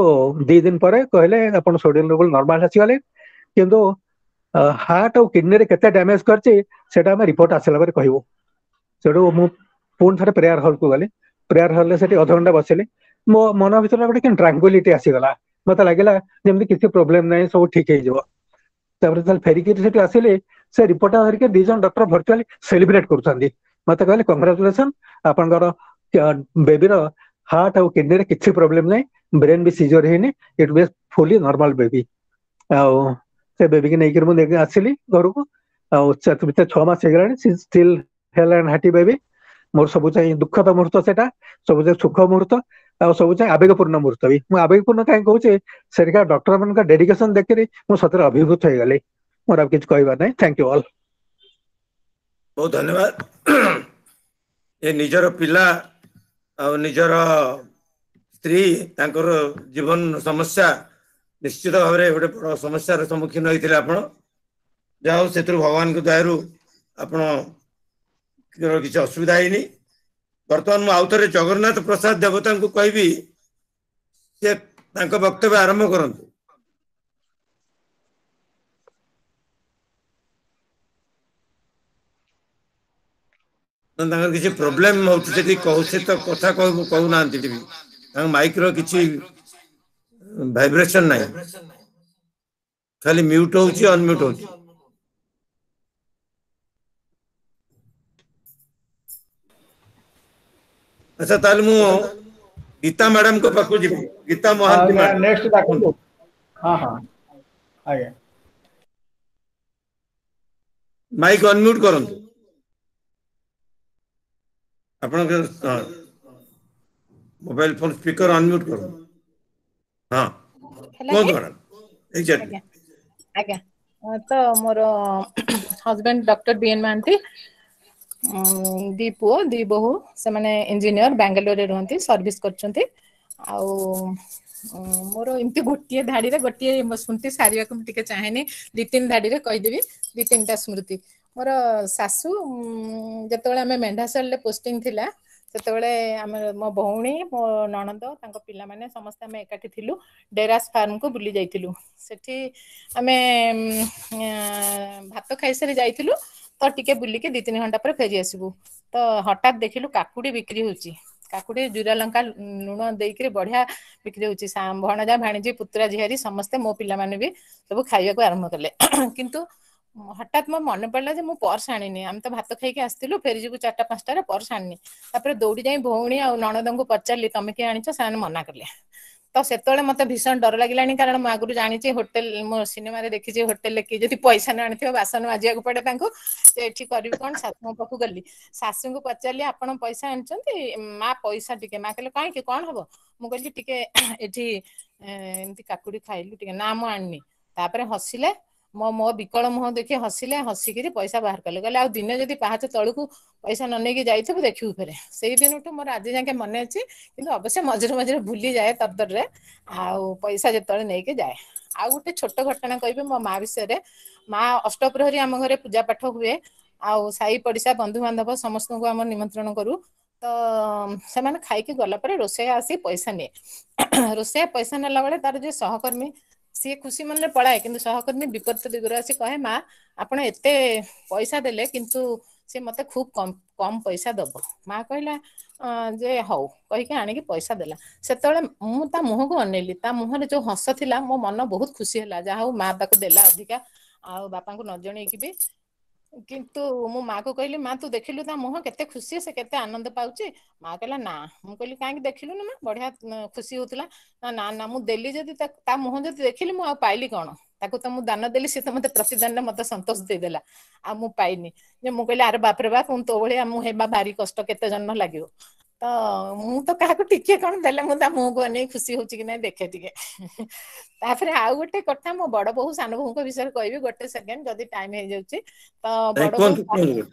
2 ଦିନ ପରେ କହିଲେ ଆପଣ ସୋଡିୟମ ଲେଭେଲ ନର୍ମାଲ ଆସିଗଲେ, କିନ୍ତୁ ହାର୍ଟ ଆଉ କିଡନୀରେ କେତେ ଡ୍ୟାମେଜ କରିଛି ସେଟା ଆମେ ରିପୋର୍ଟ ଆସିଲା ପରେ କହିବୁ। ସେଠୁ ମୁଁ ପୁଣି ଥରେ ପ୍ରେୟାର ହଲକୁ ଗଲି। ପ୍ରେୟାର ହଲରେ ସେଠି ଅଧଘଣ୍ଟା ବସିଲି। ମୋ ମନ ଭିତରେ ଗୋଟେ କେମିତି ଟ୍ରାଙ୍ଗୁଲିଟି ଆସିଗଲା। ମତେ ଲାଗିଲା ଯେମିତି କିଛି ପ୍ରୋବ୍ଲେମ ନାହିଁ, ସବୁ ଠିକ ହେଇଯିବ। ତାପରେ ଯେତେବେଳେ ଫେରିକି ସେଠି ଆସିଲି, ସେ ରିପୋର୍ଟ ଧରିକି 2 ଜଣ ଡକ୍ଟର ଭର୍ଚୁଆଲି ସେଲିବ୍ରେଟ କରୁଛନ୍ତି। ମତେ କହିଲେ କଂଗ୍ରାଚୁଲେସନ, ଆପଣଙ୍କର ବେବିର ହାର୍ଟ ଆଉ କିଡନୀରେ କିଛି ପ୍ରୋବ୍ଲେମ ନାହିଁ, ବ୍ରେନ ବି ସିଜର ହେଇନି, ଇଟ୍ ବି ଫୁଲି ନର୍ମାଲ ବେବି। ଆଉ ସେ ବେବିକି ନେଇକି ମୁଁ ନେଇକି ଆସିଲି ଘରକୁ। ଆଉ 6 ମାସ ହେଇଗଲାଣି, ଷ୍ଟିଲ ହେଲ୍ ଆଣ୍ଡ ହାର୍ଟି ବେବି। ମୋର ସବୁ ଚାହିଁ ଦୁଃଖଦ ମୁହୂର୍ତ୍ତ ସେଟା, ସବୁ ଚାହିଁ ସୁଖ ମୁହୂର୍ତ୍ତ, ଆଉ ସବୁ ଚାହିଁ ଆବେଗପୂର୍ଣ୍ଣ ମୁହୂର୍ତ୍ତ ବି। ମୁଁ ଆବେଗପୂର୍ଣ୍ଣ କାହିଁ କହୁଛି, ସେଠିକା ଡକ୍ଟର ମାନଙ୍କ ଡେଡିକେସନ ଦେଖିକି ମୁଁ ସତରେ ଅଭିଭୂତ ହେଇଗଲି। ମୋର ଆଉ କିଛି କହିବାର ନାହିଁ। Thank you all. बहुत धन्यवाद। ये निजर पिला और निजर स्त्री तांकर जीवन समस्या निश्चित भाव में गोटे बड़ समस्यार सम्मुखीन होते आपण जाओ से भगवान को दयारू आपण किसी असुविधा है। बर्तमान मुझे आउ थे जगन्नाथ प्रसाद देवता को कहबी से वक्तव्य आरंभ करंतु। किसी प्रोब्लेम होती कहूँ तो कथा कहूना माइक रो किसी वाइब्रेशन नहीं, खाली म्यूट होची अनम्यूट होची। अच्छा ताल मु गीता मैडम को पाखु जी, गीता महांती मैडम नेक्स्ट डाकंदो। हां हां आज्ञा माइक अनम्यूट करंतु आपन मोबाइल फोन स्पीकर अनम्यूट करो हाँ कौन मैडम एग्जैक्टली आज्ञा तो मोर हस्बैंड डॉक्टर बीएन मांटी दी पुओ दी बहु से माने इंजीनियर बेंगलोर रे रहंती सर्विस करचंती आउ मोर एमती गोटिए धाड़ी रे गोटिए स्मृति सारिया को टिके चाहेनी दी तीन धाड़ी रे कहि देबी दी तीनटा स्मृति मोर सासू जतबेले हमें मेंढासल पोस्टिंग थिला सेतबेले हम मो भौणी मो ननंद तांको पिला माने समस्त हम एकाठी थिलु डेरास फार्म को बुली जाइथिलु सेठी हमें भात खाइसरी जाइथिलु तो टिके बुली के 2-3 घंटा पर फेरी आसीबु तो हठात देखिलु काकुडी बिक्री होची काकुडी जुरा लंका लुण देइकरी बढ़िया बिक्री होची भणजा भाणीजी पुत्रा झियारी समस्त मो पिला माने भी सब खाइया को आरंभ करले किंतु हठात मो मन पड़ला जे मु पर्स आनिनी हम तो भात खाइके आस्तिलु फेरी जीबु 4टा-5टा रे पर्स आनिनी तापर दौड़ी जाई भौणी आ नणदंगु पचारली तमे के आनिछ साने मना करले तो सेतोले मते भीषण डर लागिलानी कारण मु आगुरु जानिछि होटल मो सिनेमा रे देखिछि होटल ले कि जति पैसा न आनिथियो बासन माजिया को पड़े तांको से एठी करबी कोन सासु पाखु गली सासु को पचारली आपण पैसा आनचंती मा पैसा टिके मा कहले काहे कि कोन हबो मु कहली टिके एठी एंती काकुडी खाइलु टिके ना मु आननी तापर हसिले मो विकल मुह देखि हसिले हसिकिरी पैसा बाहर कले गले आ दिने जदि पाहाच तळकु पैसा न नेकी जाइथिबु देखिउ फेरे सेई दिनटु मोर आज जाके मने अछि किंतु अवश्य मझरे मझरे भूली जाए तरतर रे आ पैसा जतळे नेके जाए आ गोटे छोट घटना कहबे मो मा विषय रे मा अष्टप्रहरी आम घरे पूजा पाठ हुए आ साई पड़िसा बंधु बांधव समस्त को हम निमंत्रण करू तो से माने खाई के गला पर रोसे आसी पैसा ने रोसे पैसा नेला बेले तार जे सहकर्मी सी खुशी मन में पड़ाए किंतु सहकर्मी विपरीत दिगरे आसी कहे मा आपण एते पैसा देले किंतु से मते खूब कम पैसा दबो मा कहला जे हौ कहि के आनी के पैसा देला सेतळे मु ता मुह को अनेली ता मुह रे जो हस थिला मो मन बहुत खुशी हला जा हौ मा ताको देला अधिका आ बापा को न जणे कि भी किंतु मो माँ को कहली माँ तू देखिलु ता मुह केते खुशी से केते आनंद पाउची माँ कहला ना मु कहली काहे देखिलु ना बढ़िया खुशी होतला ना ना ना मु देली जदी ता मुह जदी देखिली मु आ पाइली कोन ताको त मु दान देली से त मते प्रतिदान मते संतोष दे देला आ मु पाइनी जे मु कहली अरे बाप रे बाप तो बळे मु हेबा भारी कष्ट केते जन्म लागियो तो मु तो काहा को टिके कोन देले मु ता मुह को नै खुशी होची कि नै देखे टिके ताफरे आ गोटे कथा मो बड़ बहु सान बहु को विषय कहबी गोटे सेकेंड जदी टाइम हे जाउची तो बड़ बहु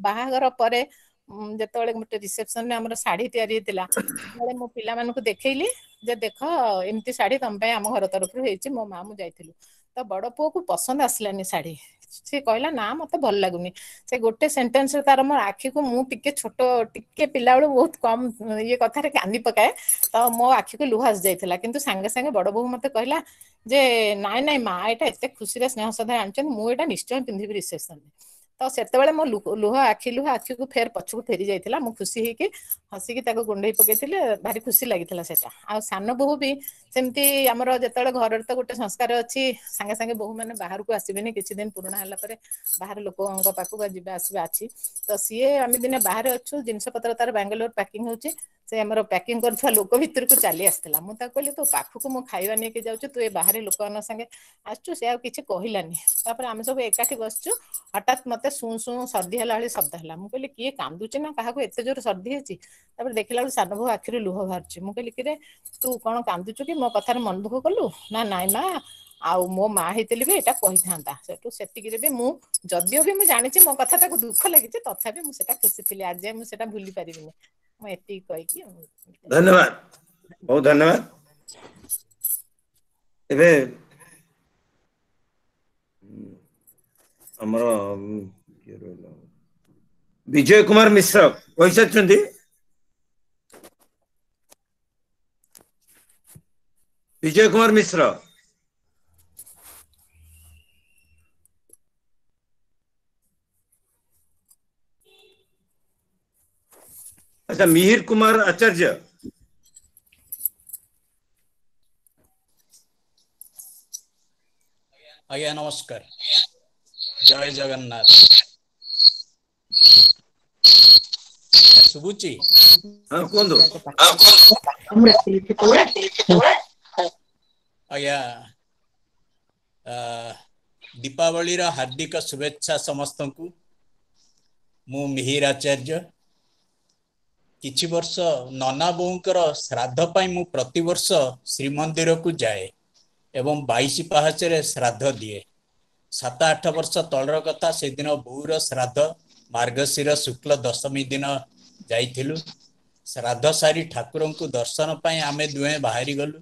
बाहागर परे जेतबेले गोटे रिसेप्शन में हमर साड़ी तयारी हेतिला बळे मो पिला मानको देखैली जे देख एमती साड़ी तम पे हम घर तरफ हेची मो मा मु जाइथिलु तो बड़ पो को पसंद आसलानी साड़ी से कहला ना मते भल लागुनी से गोटे सेंटेंस तार मोर आखी को मु टिके छोट टिके पिला बेले बहुत कम ये कथा रे कांदी पकाए तो मो आखी को लुहास जाइथिला किंतु संगे संगे बड़ बहु मते कहला जे नाय नाय मा एटा एते खुशी रे स्नेह सदा आनचन मु एटा निश्चय पिंधिबी रिसेप्शन तो सेतेबेले मो लुह आखी को फेर पछकु फेरी जाइथिला मु खुशी हे कि हसी कि ताको गुंडई पकेथिले भारी खुशी लागिथिला सेटा आ सान बहु भी सेमती हमर जेतेबेले घर तो गोटे संस्कार अछि संगे संगे बहु माने बाहर को आसीबेनी किछि दिन पुराना हला परे बाहर लोकंग पाखु जिबा आसीबा अछि तो सीए आमी दिने बाहर अछु जिंस पत्र तार बेंगलोर पैकिंग होछि से हमर पैकिंग करथवा लोक भीतर को चली आस्थिला मु ता कहली तो पाखु को मु खाइबा ने के जाउछु तू ए बाहर लोकन संगे आछछु से आ किछि कहिलानी तापर हम सब एकाठी बसछु हठात मते सु सु सर्दी हला हली शब्द हला मु कहली किए कांदुछि ना काहा को एते जोर सर्दी हेछि तापर देखिला सान बहु आखिर लुह बाहरछि मु कहली कि रे तू कोन कांदुछु कि मो कथार मन दुख कलु ना नाइ मा आउ मो मा हेतिली भी एटा कहि थांता सेटु सेतिकी रे भी मु जदियो भी मु जानिछि मो कथा ताको दुख लागिछि तथापि मु सेटा खुशी थिली आज मु सेटा भूली परिबिनी मु एति कहि कि धन्यवाद बहुत धन्यवाद एबे हमर विजय कुमार मिश्र पैसा चंदी विजय कुमार मिश्र अच्छा मिहिर कुमार आचार्य आज्ञा नमस्कार जय जगन्नाथ सुबुची हाँ कौन दो आज्ञा दीपावली हार्दिक शुभेच्छा समस्त को। मु मिहिर आचार्य किछि वर्ष नना बोंकर श्राद्ध पाई मु प्रति वर्ष श्रीमंदिर को जाए एवं 22 पाहाचरे श्राद्ध दिए। 7-8 वर्ष तलर कथा से दिन बोर श्राद्ध मार्गशीर शुक्ल दशमी दिन जाइथिलु। श्राद्ध सारी ठाकुर को दर्शन पाई आमे दुहे बाहरी गलु।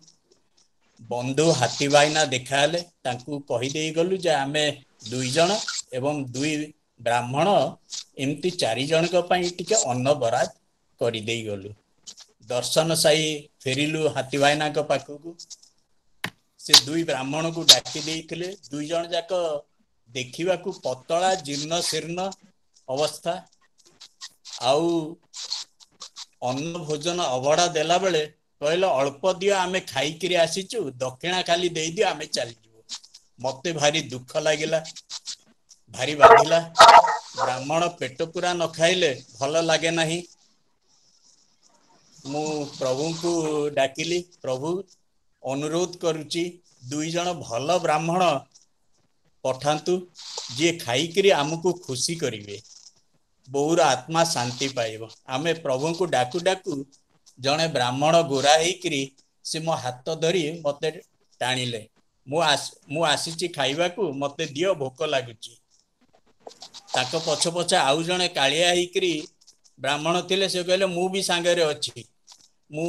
बंधु हाथी भाईना देखाले तांकू कहि देई गलु जे आमे 2 जण एवं 2 ब्राह्मण एमती 4 जण को पई टिके अन्न बरात करि देई गलु। दर्शन साई फेरिलु हाथी भाईना को पाखकू। से 2 ब्राह्मण को डाकी देइथिले। 2 जण जाक देखिबा को पतला जीर्ण शीर्ण अवस्था आउ अन्न भोजन अवड़ा देला बेले कहले अल्प दियो आमे खाई किरी आसीचु दक्षिणा खाली देई दियो आमे चली जीवो। मते भारी दुख लागिला भारी बाधिला। ब्राह्मण पेट पूरा न खाइले भल लागे नहीं। मु प्रभु को डाकिली प्रभु अनुरोध करुची 2 जण भल ब्राह्मण पठांतु जे खाई किरी आमको खुशी करिवे बहुर आत्मा शांति पाइब। आमे प्रभु को डाकू डाकू जड़े ब्राह्मण गोरा होकर से मो हाथ धरी मते टाणिले। मु आसी खाइबा को मते दियो भोक लगुची। ताको पछ पछ आउ जड़े कालिया होकर ब्राह्मण थिले से कहले मु भी सांगरे अच्छी। मु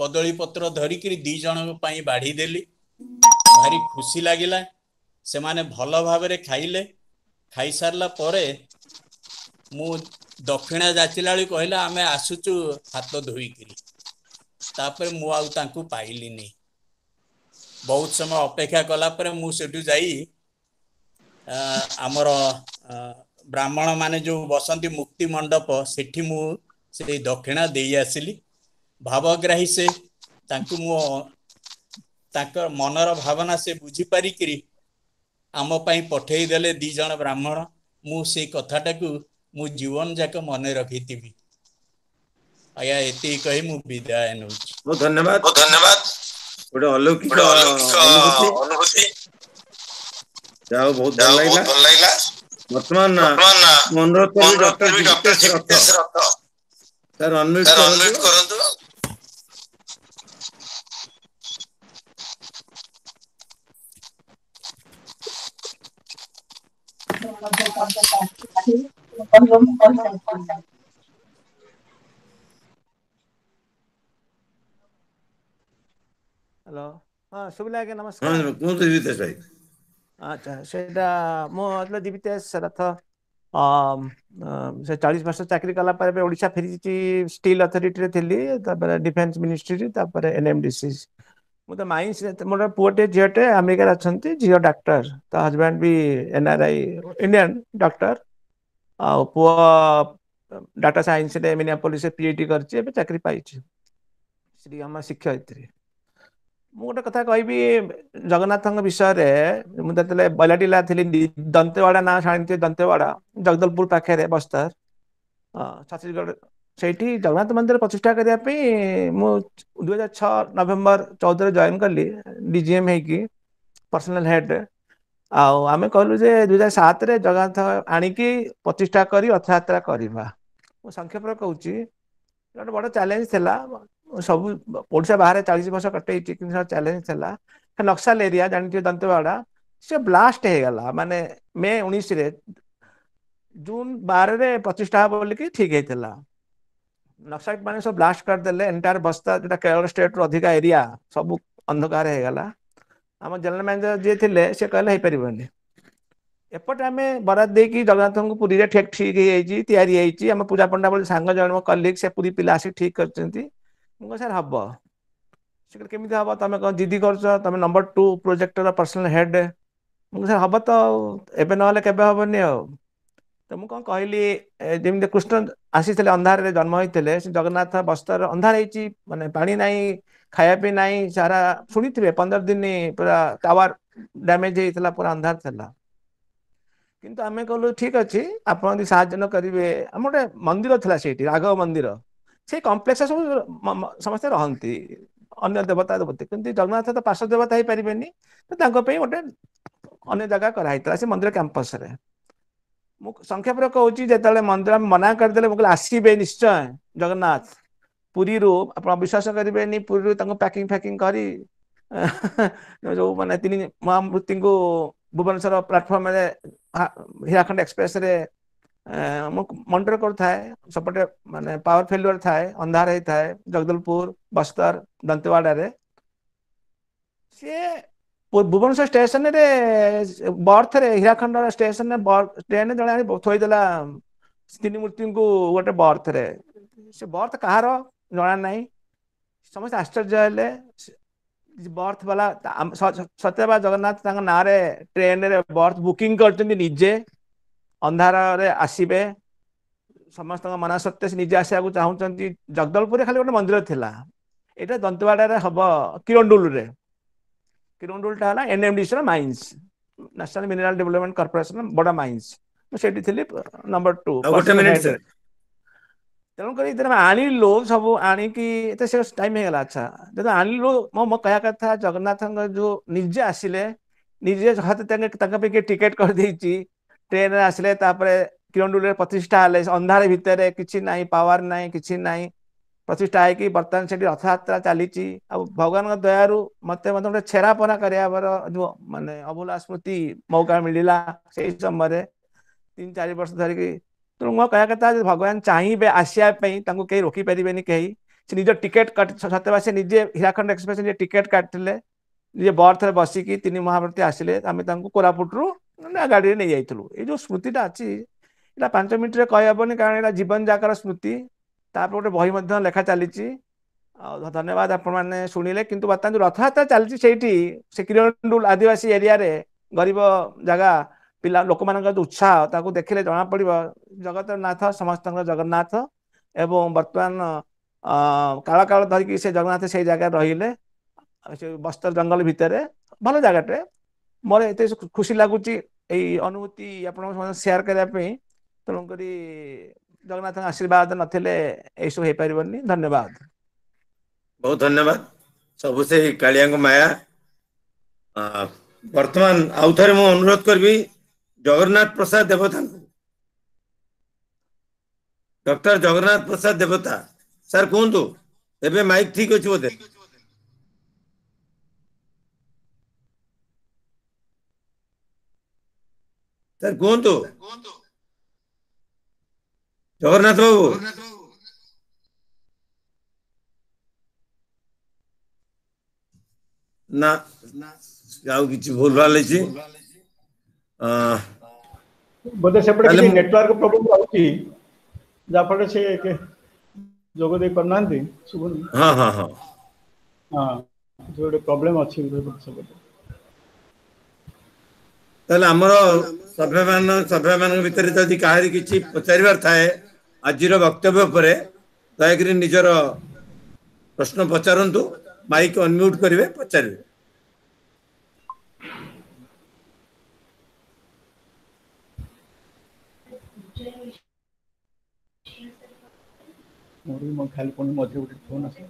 कदली पत्र धरिक 2 जण पाई बाढ़ी देली। भारी खुशी लागिला। से माने भल भाबरे खाइले। खाई सारला परे मु दक्षिणा जाचिला कहला आमे आसुचु हाथ धोईकरी। तापर मु आउ तांकू पाइली नहीं। बहुत समय अपेक्षा कला पर मु सेठू जाई आमर ब्राह्मण माने जो बसंती मुक्ति मंडप सेठी मु से दक्षिणा देई आसिली। भावग्राही से तांकू मु ताकर मनर भावना से बुझी पारिकरी आम पाई पठेई देले 2 जण ब्राह्मण। मु से कथाटा को मु जीवन जाक मन रखी थी। आया एति कही मु विदाय नउ। बहुत धन्यवाद गोटे अलौकिक अनुभूति जाओ बहुत भल लागला। वर्तमान अनुरोध करू डॉक्टर जितेश रथ सर अनम्यूट करंतु। हेलो हाँ शुभला के हाँ नमस्कार। कौन से जितेश भाई? अच्छा सेटा मो मतलब दिवितेश रथ से 40 वर्ष चाकरी कला पर ओडिशा फेरी स्टील अथॉरिटी रे थिली तापर डिफेंस मिनिस्ट्री रे तापर एनएमडीसी मु तो माइंस मोर पुओटे झियोटे अमेरिका अछंती झियो डॉक्टर तो हस्बैंड भी एनआरआई इंडियन डॉक्टर आ पुओ डाटा साइंस रे मिनियापोलिस से पीएचडी करछि एबे चाकरी पाइछि श्री हम शिक्षयित्री। मु गोटे कथा कहबी जगन्नाथ विषय रे मुझे बैलाटिला थी दंतेवाड़ा ना शाणी दंतेवाड़ा जगदलपुर पाखे बस्तर छत्तीसगढ़ से जगन्नाथ मंदिर प्रतिष्ठा करने मु 2006 नवेम्बर 14 जॉइन कली डीजीएम होगी पर्सनल हेड। आमे कहलु जे 2007 रे जगन्नाथ आनिकी प्रतिष्ठा करी रथयात्रा करवा। मु संक्षेप कहूँ गोटे बड़ चैलेंज थिला सब ओडिशा बाहर 40 वर्ष कटे चैलेंज थिला। नक्सल एरिया जानते दंतेवाड़ा से ब्लास्ट हो गला माने मे 19 रे जून 12 रे प्रतिष्ठा बोलिकी ठीक होता। नक्सल माने सब ब्लास्ट करदेले एंटायर बस्ता जो केरल स्टेट अधिका एरिया सब अंधकार हो गला। आम जनरल मैनेजर जी थे से कहले हो पारे एपटे आम बराद देकी जगन्नाथ को पुरी रे ठीक तैयारी आम पूजा पंडा बोली सांग जन कलीग से पूरी पिला आसी ठीक कर सर हम से केमी हम तुम कौन जिदी कर तुम number 2 projector personal head sir हम तो एवं ना के हेनी तो मुझे कहली जमी कृष्ण आसी अंधार रे जन्म होते जगन्नाथ बस्तर अंधार माने पानी ना खायापी ना सारा शुणी थे 15 दिन पूरा टावर डैमेज होता पूरा अंधार था। किंतु आमे कहलु ठीक अच्छे आप साहय करेंगे आम गोटे मंदिर था से राघव मंदिर से कम्प्लेक्स सब समस्ते रहती अन्य देवता देवती किंतु जगन्नाथ तो पार्श्व देवता हो पारे तो गोटे अन्य जगह कराइतला से मंदिर कैंपस रे मु संक्षेप रे कहूची जेतले मंदिर मना कर देले मुकले आसीबे निश्चय जगन्नाथ पुरी रो आपण विश्वास करिवे नि पुरी रो पैकिंग फैकिंग करी जो माने तीन महामूर्ति को भुवनेश्वर प्लाटफॉर्म रे हीराखंड एक्सप्रेस रे मॉनिटर करथाए सपटे माने पावर फेल्युअर थाए अंधार हे थाए जगदलपुर बस्तर दंतेवाड़ा रे से भुवनेश्वर स्टेशन रे बर्थ रे हीराखंड स्टेशन रे ट्रेन जणे थोई देला तीन मूर्ति को गोटे बर्थ रे से बर्थ कहार जना नहीं समस्त आश्चर्य हेले बर्थ वाला सत्यबा जगन्नाथ ना रे ट्रेन रे बर्थ बुकिंग करचंदी निजे अंधार रे आसीबे समस्त मना सत्य से निजे आसिया चाहूँ जगदलपुर खाली गोटे मंदिर थिला एटा दंतवाड़ा रे हब किरंडुल रे किरंडुल टा हला NMDC mines national mineral development corporation बड़ा माइंस सेठी थिली नंबर 2 तेणु कर आनिलो सब आणिकी से टाइम हो अच्छा जब आनिलो मो कह कथा जगन्नाथ जो निजे आसिले निजे हाथ टिकेट कर देछि ट्रेन रे आसिले किरंडुल प्रतिष्ठा हेले अंधार भितर किछि नाही पावर नाही किछि नाही प्रतिष्ठा है कि बर्तमान से रथ यात्रा चली भगवान दयारु मत गोटे छेरापना कर जो माने अभूला स्मृति मौका मिलला से समय 3-4 वर्ष धरिकी तेणु मो कह कथा भगवान चाहिए आसिया कहीं रोकी पारे कहीं से निज टिकेट काट सत्यवा से निजे हीराखंड एक्सप्रेस निजे टिकेट काटले निजे बर्थ रे बसिकी 3 महामूर्ति आसिले आम कोरापुट रु गाड़ी नहीं जाइलु ये जो स्मृतिटा अच्छी इला 5 मिनट रे कहबनी कारण एटा जीवन जाकर स्मृति तापर गोटे बही लेखा चली धन्यवाद आपण मैंने शुणिले किंतु बर्तमान जो रथयात्रा चलती से किरंडुल आदिवासी एरिया रे गरीब जगह पिला लोक मान उत्साह ताकू देखिले जना पड़िबो जगन्नाथ समस्त जगन्नाथ एवं बर्तमान काल काल धरिकी से जगन्नाथ से जगह रहिले बस्तर जंगल भितर भल जगटे मोर एत खुशी लगुच अनुभूति आप शेयर करने तेणुक जगन्नाथ आशीर्वाद नथिले ए सब हो पारबनी धन्यवाद बहुत धन्यवाद सब से कालिया माया वर्तमान आउ थे मु अनुरोध करबी जगन्नाथ प्रसाद देवता डॉक्टर जगन्नाथ प्रसाद देवता सर कहतु एबे माइक ठीक अच्छे बोधे सर कहतु जगन्नाथ बाबू ना कि भूल भाल बोधे सेपटे किसी नेटवर्क प्रॉब्लम आउची जाफळे से जोग दे करना सुबुन हां हां हां हां जो प्रॉब्लम अछि सब ताले हमर सभ्य मान भीतर जदि काहरी किछि पचारिबार थाए आजिर वक्तव्य पर दयाकरी निजर प्रश्न पचारंतु माइक अनम्यूट करिवे पचारिवे मोरी म खाली कोन मध्ये उठी फोन आसे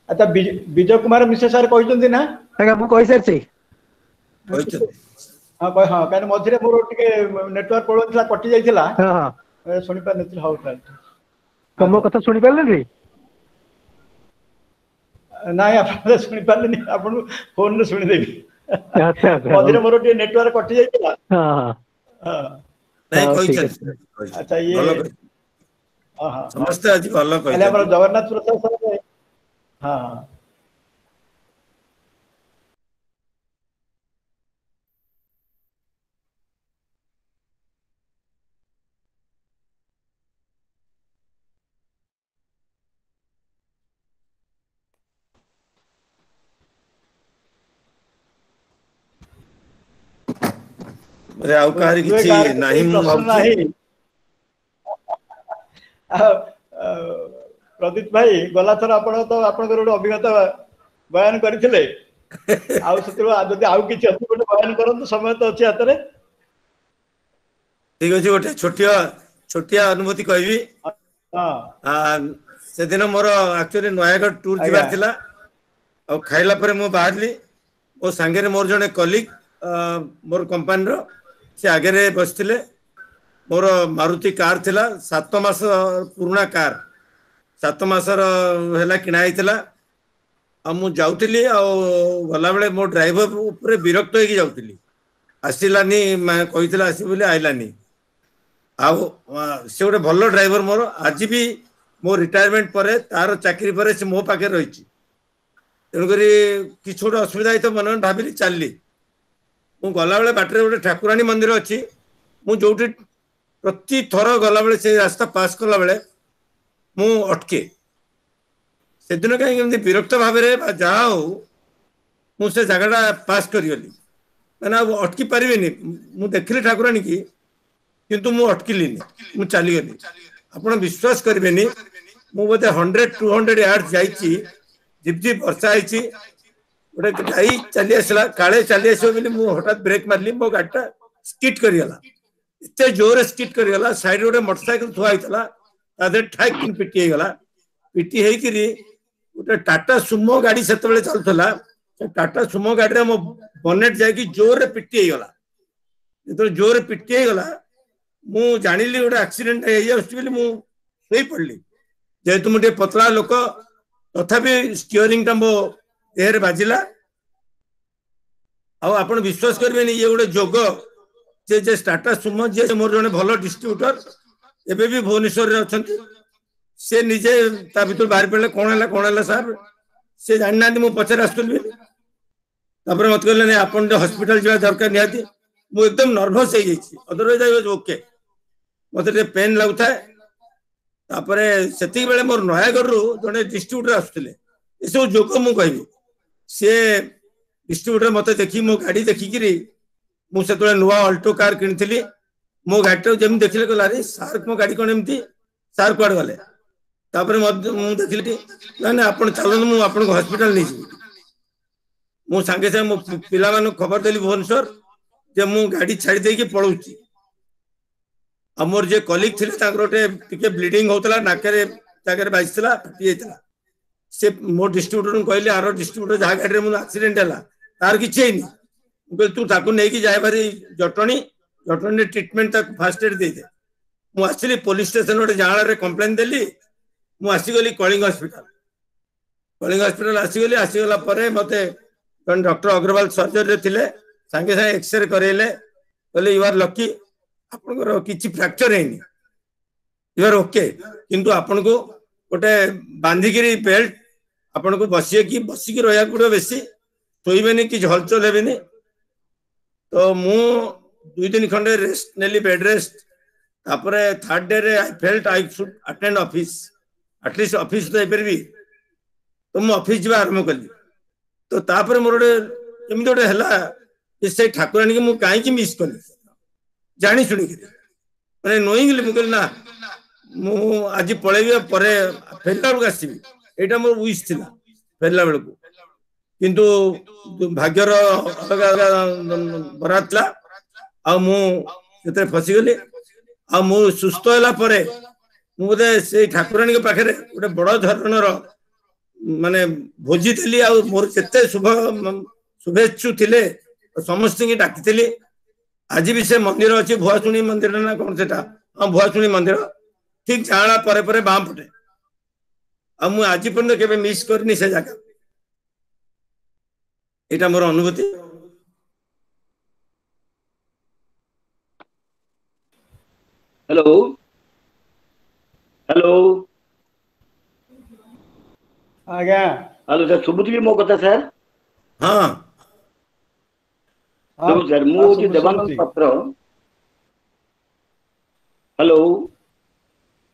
अच्छा विजय कुमार मिश्र सर कहते ना मु कहि सारछि हां कह हां कान मझरे मोर टिके नेटवर्क प्रॉब्लम था कटि जाइथिला हां हां सुनि पार नथिल हाउ ताल कमो कथा सुनि पारले रे नाही आपण सुनि पारले नि आपण फोन रे सुनि देबी अच्छा अच्छा मझरे मोर टिके नेटवर्क कटि जाइथिला हां हां हां नहीं कोई अच्छा ये हां हां समस्त आज भलो कहि हमर जगन्नाथ प्रसाद सर हां हां अरे आउ कहारी किछि नाही मु नहीं प्रदीप भाई गला थर आपण तो आपण गोटे अभिज्ञता बयान करथिले आउ सतिर जदि आउ किछि अछि गोटे बयान करंतु समय तो अछि हाथ रे ठीक अछि गोटे छोटिया अनुभूति कहबी हां से दिन मोर एक्चुअली नयागढ़ टूर जिबार थिला ଆଉ ଖାଇଲା ପରେ ମୁଁ ବାହାରିଲି। ମୋ ସାଙ୍ଗରେ ମୋର ଜଣେ କଲିଗ ମୋର କମ୍ପାନୀର ସେ ଆଗରେ ବସିଥିଲେ। ମୋର ମାରୁତି କାର ଥିଲା 7 ମାସ ପୁରୁଣା କାର 7 ମାସର ହେଲା କିଣା ହେଇଥିଲା। ଆଉ ମୁଁ ଯାଉଥିଲି ଆଉ ଗଲାବେଳେ ମୋ ଡ୍ରାଇଭର ଉପରେ ବିରକ୍ତ ହେଇକି ଯାଉଥିଲି। ଆସିଲାନି କହିଥିଲା ଆସିବ ବୋଲି ଆଇଲାନି। ଆଉ ସେ ଗୋଟେ ଭଲ ଡ୍ରାଇଭର ମୋର ଆଜି ବି ମୋ ରିଟାୟାରମେଣ୍ଟ ପରେ ତାର ଚାକିରି ପରେ ସେ ମୋ ପାଖରେ ରହିଛି। ତେଣୁକରି କିଛି ଗୋଟେ ଅସୁବିଧା ହେଇଥିବ ମନେ ମନେ ଭାବିଲି ଚାଲିଲି। ମୁଁ ଗଲାବେଳେ ବାଟରେ ଗୋଟେ ଠାକୁରାଣୀ ମନ୍ଦିର ଅଛି। ମୁଁ ଯୋଉଠି ପ୍ରତି ଥର ଗଲାବେଳେ ସେ ରାସ୍ତା ପାସ୍ କଲାବେଳେ ମୁଁ ଅଟକେ। ସେଦିନ କାହିଁକି ଏମିତି ବିରକ୍ତ ଭାବରେ ଯାହା ହଉ ମୁଁ ସେ ଜାଗାଟା ପାସ୍ କରିଗଲି। ମାନେ ଆଉ ଅଟକି ପାରିବିନି। ମୁଁ ଦେଖିଲି ଠାକୁରାଣୀ କି କିନ୍ତୁ ମୁଁ ଅଟକିଲିନି, ମୁଁ ଚାଲିଗଲି। ଆପଣ ବିଶ୍ୱାସ କରିବେନି ମୁଁ ବୋଧେ 100-200 ୟାର୍ଡ ଯାଇଛି। ଝିପ୍ ଝିପ୍ ବର୍ଷା ହେଇଛି। ଗୋଟେ ଗାଈ ଚାଲି ଆସିଲା କାଳେ ଚାଲି ଆସିବ ବୋଲି ମୁଁ ହଠାତ୍ ବ୍ରେକ୍ ମାରିଲି। ମୋ ଗାଡିଟା ସ୍କିଟ୍ କରିଗଲା। ଏତେ ଜୋରରେ ସ୍କିଟ୍ କରିଗଲା ସାଇଡ୍ ଗୋଟେ ମୋଟରସାଇକେଲ ଥୁଆ ହେଇଥିଲା ତା ଦେହରେ ଠାକ୍ କିନି ପିଟି ହେଇଗଲା। ପିଟି ହେଇକିରି ଗୋଟେ ଟାଟା ସୁମୋ ଗାଡି ସେତେବେଳେ ଚାଲୁଥିଲା। ସେ ଟାଟା ସୁମୋ ଗାଡିରେ ମୋ ବନେଟ୍ ଯାଇକି ଜୋରରେ ପିଟି ହେଇଗଲା। ଯେତେବେଳେ ଜୋରରେ ପିଟି ହେଇଗଲା ମୁଁ ଜାଣିଲି ଗୋଟେ ଆକ୍ସିଡେଣ୍ଟ ହେଇଯାଉଛି ବୋଲି ମୁଁ ଶୋଇପଡ଼ିଲି। ଯେହେତୁ ମୁଁ ଟିକେ ପତଳା ଲୋକ ତଥାପି ଷ୍ଟିଅରିଂଟା ମୋ ଦେହରେ ବାଜିଲା। ଆଉ ଆପଣ ବିଶ୍ୱାସ କରିବେନି ଇଏ ଗୋଟେ ଯୋଗ ଯେ ଟାଟା ସୁମୋ ଯିଏ ମୋର ଜଣେ ଭଲ ଡିଷ୍ଟ୍ରିବ୍ୟୁଟର ଏବେ ବି ଭୁବନେଶ୍ୱରରେ ଅଛନ୍ତି। ସେ ନିଜେ ତା ଭିତରୁ ବାହାରି ପଡ଼ିଲେ କଣ ହେଲା ସାର୍। ସେ ଜାଣିନାହାନ୍ତି ମୁଁ ପଛରେ ଆସୁଥିଲି ବୋଲି। ତାପରେ ମତେ କହିଲେ ନାଇଁ ଆପଣ ଟିକେ ହସ୍ପିଟାଲ ଯିବା ଦରକାର ନିହାତି। ମୁଁ ଏକଦମ ନର୍ଭସ ହେଇଯାଇଛି। Otherwise I was okay. ମତେ ଟିକେ ପେନ୍ ଲାଗୁଥାଏ। ତାପରେ ସେତିକି ବେଳେ ମୋର ନୟାଗଡ଼ରୁ ଜଣେ ଡିଷ୍ଟ୍ରିବ୍ୟୁଟର ଆସୁଥିଲେ। ଏସବୁ ଯୋଗ ମୁଁ କହିବି। ସିଏ ଡିଷ୍ଟ୍ରିବ୍ୟୁଟର ମତେ ଦେଖି ମୋ ଗାଡି ଦେଖିକିରି ମୁଁ ସେତେବେଳେ ନୂଆ ଅଲ୍ଟୋ କାର କିଣିଥିଲି। ମୋ ଗାଡିଟାକୁ ଯେମିତି ଦେଖିଲେ କହିଲେ ଆରେ ସାର୍ ମୋ ଗାଡି କଣ ଏମିତି ସାର୍ କୁଆଡେ ଗଲେ। ତାପରେ ମୁଁ ଦେଖିଲି ନା ଆପଣ ଚାଲନ୍ତୁ ମୁଁ ଆପଣଙ୍କୁ ହସ୍ପିଟାଲ ନେଇଯିବି। ମୁଁ ସାଙ୍ଗେ ସାଙ୍ଗେ ମୋ ପିଲାମାନଙ୍କୁ ଖବର ଦେଲି ଭୁବନେଶ୍ୱର ଯେ ମୁଁ ଗାଡି ଛାଡି ଦେଇକି ପଳଉଛି। ଆଉ ମୋର ଯିଏ କଲିଗ ଥିଲେ ତାଙ୍କର ଗୋଟେ ଟିକେ ବ୍ଲିଡିଂ ହଉଥିଲା ନାକରେ ଜାଗାରେ ବାଜିଥିଲା ଫାଟି ଯାଇଥିଲା। ସେ ମୋ ଡିଷ୍ଟ୍ରିବ୍ୟୁଟରଙ୍କୁ କହିଲେ ଆର ଡିଷ୍ଟ୍ରିବ୍ୟୁଟର ଯାହା ଗାଡିରେ ମୋର ଆକ୍ସିଡେଣ୍ଟ ହେଲା ତାର କିଛି ହେଇନି। ମୁଁ କହିଲି ତୁ ତାକୁ ନେଇକି ଯାଏ ଭାରି ଜଟଣୀରେ ଟ୍ରିଟମେଣ୍ଟ ତାକୁ ଫାଷ୍ଟ ଏଡ୍ ଦେଇଦେ। ମୁଁ ଆସିଲି ପୋଲିସ ଷ୍ଟେସନ ଗୋଟେ ଯାହାଳରେ କମ୍ପ୍ଲେନ ଦେଲି। ମୁଁ ଆସିଗଲି କଳିଙ୍ଗ ହସ୍ପିଟାଲ ଆସିଗଲି। ଆସିଗଲା ପରେ ମତେ ଜଣେ ଡକ୍ଟର ଅଗ୍ରୱାଲ ସର୍ଜରୀରେ ଥିଲେ ସାଙ୍ଗେ ସାଙ୍ଗେ ଏକ୍ସରେ କରେଇଲେ। କହିଲେ ୟୁ ଆର ଲକି ଆପଣଙ୍କର କିଛି ଫ୍ରାକ୍ଚର ହେଇନି, ୟୁ ଆର ଓକେ। କିନ୍ତୁ ଆପଣଙ୍କୁ ଗୋଟେ ବାନ୍ଧିକିରି ବେଲ୍ଟ ଆପଣଙ୍କୁ ବସିକି ରହିବାକୁ ପଡିବ। ବେଶୀ ଶୋଇବେନି କି ହଲଚଲ ହେବେନି। ତ ମୁଁ 2 ଦିନ ଖଣ୍ଡେ ରେଷ୍ଟ ନେଲି, ବେଡ୍ ରେଷ୍ଟ। ତାପରେ ଥାର୍ଡ ଡେ ରେ I felt I should attend office. At least office ତ ଯାଇପାରିବି। ତ ମୁଁ ଅଫିସ ଯିବା ଆରମ୍ଭ କଲି। ତ ତାପରେ ମୋର ଗୋଟେ ଏମିତି ଗୋଟେ ହେଲା ଯେ ସେଇ ଠାକୁରାଣୀକି ମୁଁ କାହିଁକି ମିସ୍ କଲି ଜାଣି ଶୁଣିକିରି ମାନେ ନୋଇଙ୍ଗଲି ମୁଁ କହିଲି ନା ମୁଁ ଆଜି ପଳେଇବି ପରେ ଫେରିଲା ବେଳକୁ ଆସିବି। ଏଇଟା ମୋର ୱିଶ ଥିଲା ଫେରିଲା ବେଳକୁ। କିନ୍ତୁ ଭାଗ୍ୟର ଅଲଗା ବରାଦ ଥିଲା। ଆଉ ମୁଁ ସେଥିରେ ଫସିଗଲି। ଆଉ ମୁଁ ସୁସ୍ଥ ହେଲା ପରେ ମୁଁ ବୋଧେ ସେଇ ଠାକୁରାଣୀଙ୍କ ପାଖରେ ଗୋଟେ ବଡ ଧରଣର ମାନେ ଭୋଜି ଥିଲି। ଆଉ ମୋର ଯେତେ ଶୁଭେଚ୍ଛୁ ଥିଲେ ସମସ୍ତଙ୍କୁ ଡାକିଥିଲି। ଆଜି ବି ସେ ମନ୍ଦିର ଅଛି ଭୁଆଶୁଣୀ ମନ୍ଦିର ନା କଣ ସେଟା, ହଁ ଭୁଆଶୁଣୀ ମନ୍ଦିର ଠିକ ଜାଁଳା ପରେ ବାଁ ପଟେ। ଆଉ ମୁଁ ଆଜି ପର୍ଯ୍ୟନ୍ତ କେବେ ମିସ୍ କରିନି ସେ ଜାଗା। ଏଇଟା ମୋର ଅନୁଭୂତି। हेलो हेलो ଆଜ୍ଞା हेलो सर शुभुची मो कथा सर हाँ शुभुची सर मु हूँ देवानंद पात्र हेलो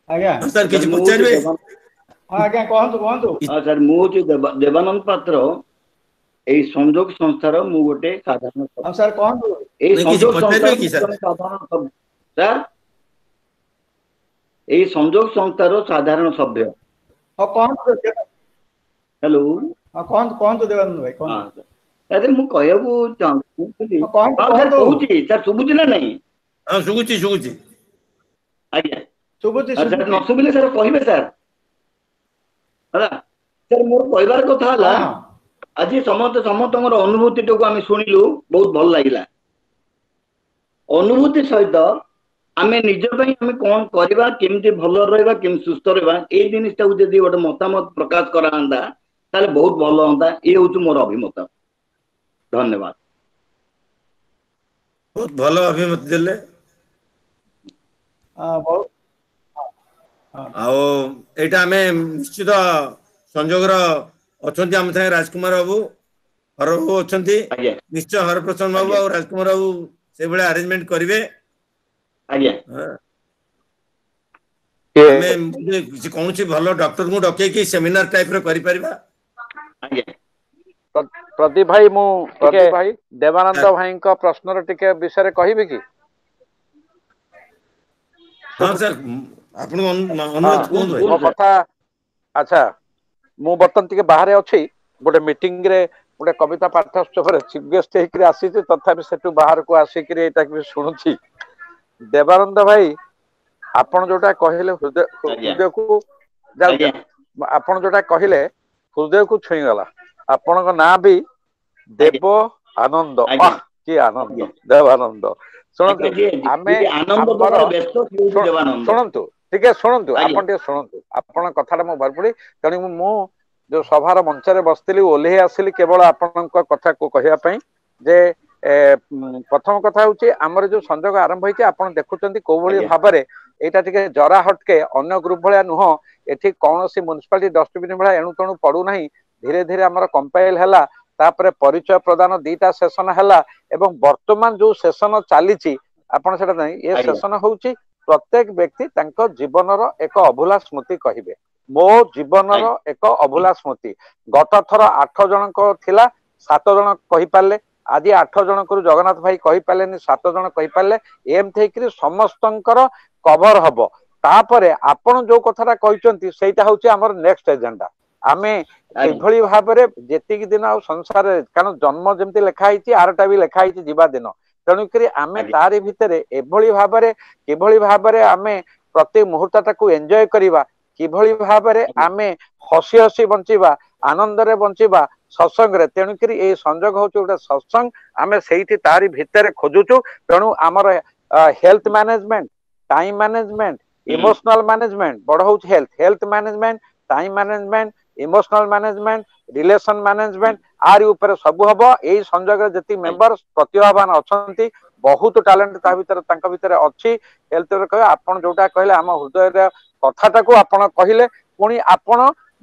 ଆଜ୍ଞା ସାର୍ କିଛି मु ପଚାରିବେ? ଆଜ୍ଞା କୁହନ୍ତୁ। हाँ सर मु हूँ देवानंद पात्र এই সংযোগ সংস্থার মু গোটে সাধারণ ହଁ ସାର୍ କୁହନ୍ତୁ। এই ନାଇଁ କିଛି সংযোগ ପଚାରିବେ সংস্থার କି মু ସାର୍? জଣେ সাধারণ সভ্য স্যার এই সংযোগ সংস্থার সাধারণ সভ্য ହଁ କୁହନ୍ତୁ हेलो କୁହନ୍ତୁ ଦେବାନନ୍ଦ ଭାଇ हाँ କୁହନ୍ତୁ। सर अरे मु कहବାକୁ ଚାହୁଁଥିଲି ହଁ କୁହନ୍ତୁ हाँ सर କୁହନ୍ତୁ। କହୁଛି ସାର୍ ଶୁଭୁଛି ନା ନାହିଁ ହଁ ଶୁଭୁଛି। ଆଜ୍ଞା ଶୁଭୁଛି ସାର୍ ନ ଶୁଭିଲେ ସାର୍ କହିବେ ସାର୍ ହେଲା ସାର୍ ମୋର କହିବାର କଥା ହେଲା ହଁ आज समस्त अनुभूति टाक आम शुणिलु बहुत भल लगे अनुभूति सहित आम निज आम कौन करवा केमती भल रहा केम सुस्थ रहा ये जिनटा जब गोटे मतामत प्रकाश कराता ताले बहुत भल हाँ ये हूँ मोर अभिमत धन्यवाद बहुत भल अभिमत देले एटा आम निश्चित संजोग अच्छा आम सागे राजकुमार बाबू हर बाबू अच्छा निश्चय हरप्रसन्न बाबू और राजकुमार बाबू से भाई अरेंजमेंट करेंगे कौन सी भल डॉक्टर को डके सेमिनार टाइप रो करि परिबा प्रदीप भाई मु भाई देवानंद भाई का प्रश्न टिके विषय कहबी कि हां सर आपन अनुरोध कोन मो कथा अच्छा मु बर्तन टिके बाहर अछि गोटे मीटिंग रे गोटे कविता पाठोत्सव रे चीफ गेस्ट हेकरी आसी तथापि सेटु बाहर को आसिक एटा भी सुनुची देवानंद भाई आपण जोटा कहले हृदय को आपण जोटा कहले हृदय को छुई गला आपण का नाम भी देव आनंद की आनंद देवानंद सुनंतु आमे सुनंतु ठीक है सुनंतु आपण टे सुनंतु आपण कथाटा मो भरपुड़ी तणी मु जो सभार मंच रे बसतिली ओल्हे आसिली केवल आपण कथा को कहिया पई जे प्रथम कथा होची हमर जो संजोग आरंभ होई आपण देखुचंती कोवली भाबरे एटा टिके जरा हटके अन्य ग्रुप भलिया नुह एठी कोनोसी म्युनिसिपालिटी डस्टबिन भलिया एणु तणु पडू नाही धीरे धीरे हमर कंपाइल हला तापरे परिचय प्रदान दीटा सेशन हला एवं वर्तमान जो सेशन चालीची आपण सेटा नाही ए सेशन होउची प्रत्येक व्यक्ति तांको जीवनर एक अभुला स्मृति कहिबे मो जीवनर एक अभुला स्मृति गत थर 8 जन को थिला 7 जन कहि पाले आज 8 जन को जगन्नाथ भाई कहि पालेनी 7 जन कहि पाले एम थेकरी समस्तंकर कवर हबो तापरे आपण जो कथाटा कहिचंती सेटा होची हमर नेक्स्ट एजेंडा आमे एभली भाबरे जेतिक दिन आ संसार कारण जन्म जेमति लेखा हिची आरटा भी लेखा हिची जीवा दिन तेणु करी आमे तारी भितरे एभली भाबरे किभली भाबरे आमे प्रति मुहूर्तटाकू एन्जॉय करिवा किभली भाबरे आमे हसी हसी बंचिबा आनंद रे बंचिबा सत्संग रे तेणु करी ए संजोग होची गोटे सत्संग आमे सेठी तारी भितरे खोजुचु तेणु हमर health management time management emotional management बड़ होची health management time management emotional management relation management आर ऊपर सब हबो एई संजोग जति मेंबर प्रतिभावान अछंती बहुत टैलेंट ता भीतर तांका भीतर अछि हेल्थ रे कह आपण जोटा कहले हम हृदय रे कथाटा को आपण कहिले पुनी आपण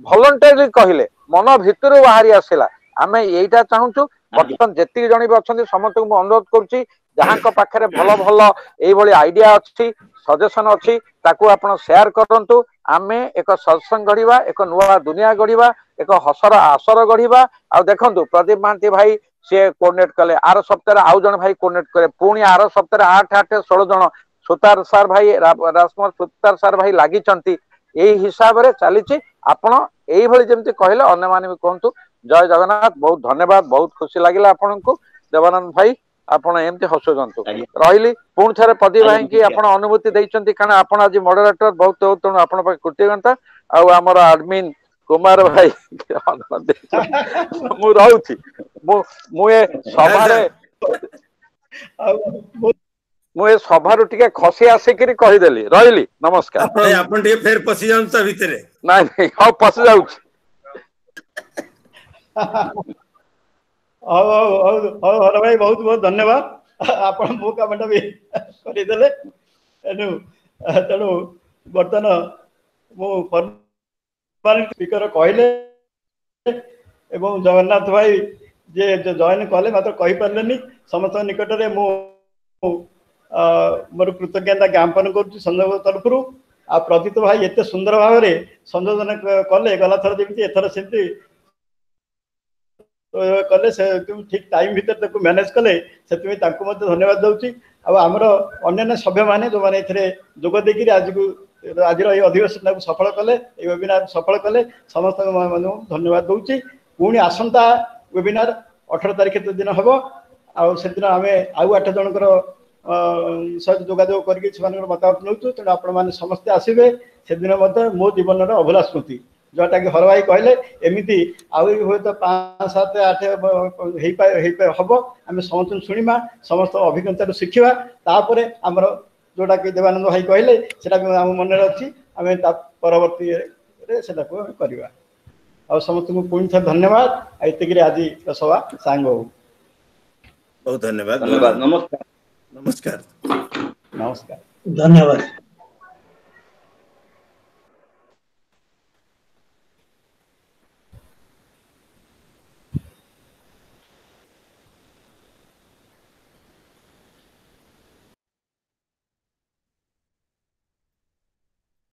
वॉलंटियरली कहिले मन भीतर बाहरी आसिला आमे एइटा चाहूछु वर्तमान जति जणी भी अछंती समस्त को अनुरोध करूची जहां को पाखरे भलो भलो एई भली आईडिया अछि सजेशन अछि ताकू आपण शेयर करंतु आमे एक सत्संग गढ़िबा एक नुआ दुनिया गढ़िबा एक हसर आसर गढ़िबा आ देखंतु प्रदीप महांती भाई से कोऑर्डिनेट कले आर सप्ताह आउ जण भाई कोऑर्डिनेट करे पुणी आर सप्ताह 8 16 जण सुतार सर भाई राजकुमार सुतार सर भाई लागि चंती एई हिसाब रे चलीची आपण एई भली जेमति कहले अन्य माने भी कहंतु जय जगन्नाथ बहुत धन्यवाद बहुत खुशी लागिला आपनकु देवानंद भाई आपण एमती हसो जंतु रहिली पुण थरे प्रदीप भाई की आपण अनुभूति दैचंती कारण आपण आज मॉडरेटर बहुत तणु आपण पर कोटी घंटा आ हमर एडमिन कुमार भाई मु रहउची मु ए सभारे मु ए सभारु टिके खसी आसी करी कहि देली रहिली नमस्कार आपण टिके फेर पसी जाउन त भितरे नाही नाही हाउ पसी जाउची हर भाई बहुत बहुत धन्यवाद आपण मो कामटा भी करि देले तेणु बर्तमान मो स्पीकर कहले एवं जगन्नाथ भाई जे जॉइन कले मात्र कहि पारलेनी समस्त निकट रे मो मोर कृतज्ञता ज्ञापन करूँ संजोग तरफ आ प्रदीप भाई एते सुंदर भाव में संयोजन कले गला थर जमी एथर सेमती कले से ठीक टाइम भीतर मैनेज कले से धन्यवाद दूसरी आमर अन्य सभ्य मैंने जो मैंने जोग देकर आज को आज अधिवेशन को सफल कले वेबिनार सफल कले समस्त धन्यवाद दूसरी पुणी आसंता वेबिनार 18 तारिख दिन हम आदिन आम आउ 8 जनकर सहित जोगाजोग करके मतामत नौ तेणु आपण मैंने समस्ते आसवे से दिन मो जीवन अभुला स्मृति जोटा कि हर भाई कहले एमती आउ हुए तो 5 7 8 हम आम समस्त शुणा समस्त अभिज्ञता शिखा तापर आमर जोटा कि देवानंद भाई कहले से मन अच्छी आम परवर्ती करवा आ समस्त को पुणी थे धन्यवाद एतिक आज सभा सांग हो बहुत धन्यवाद धन्यवाद नमस्कार नमस्कार नमस्कार धन्यवाद।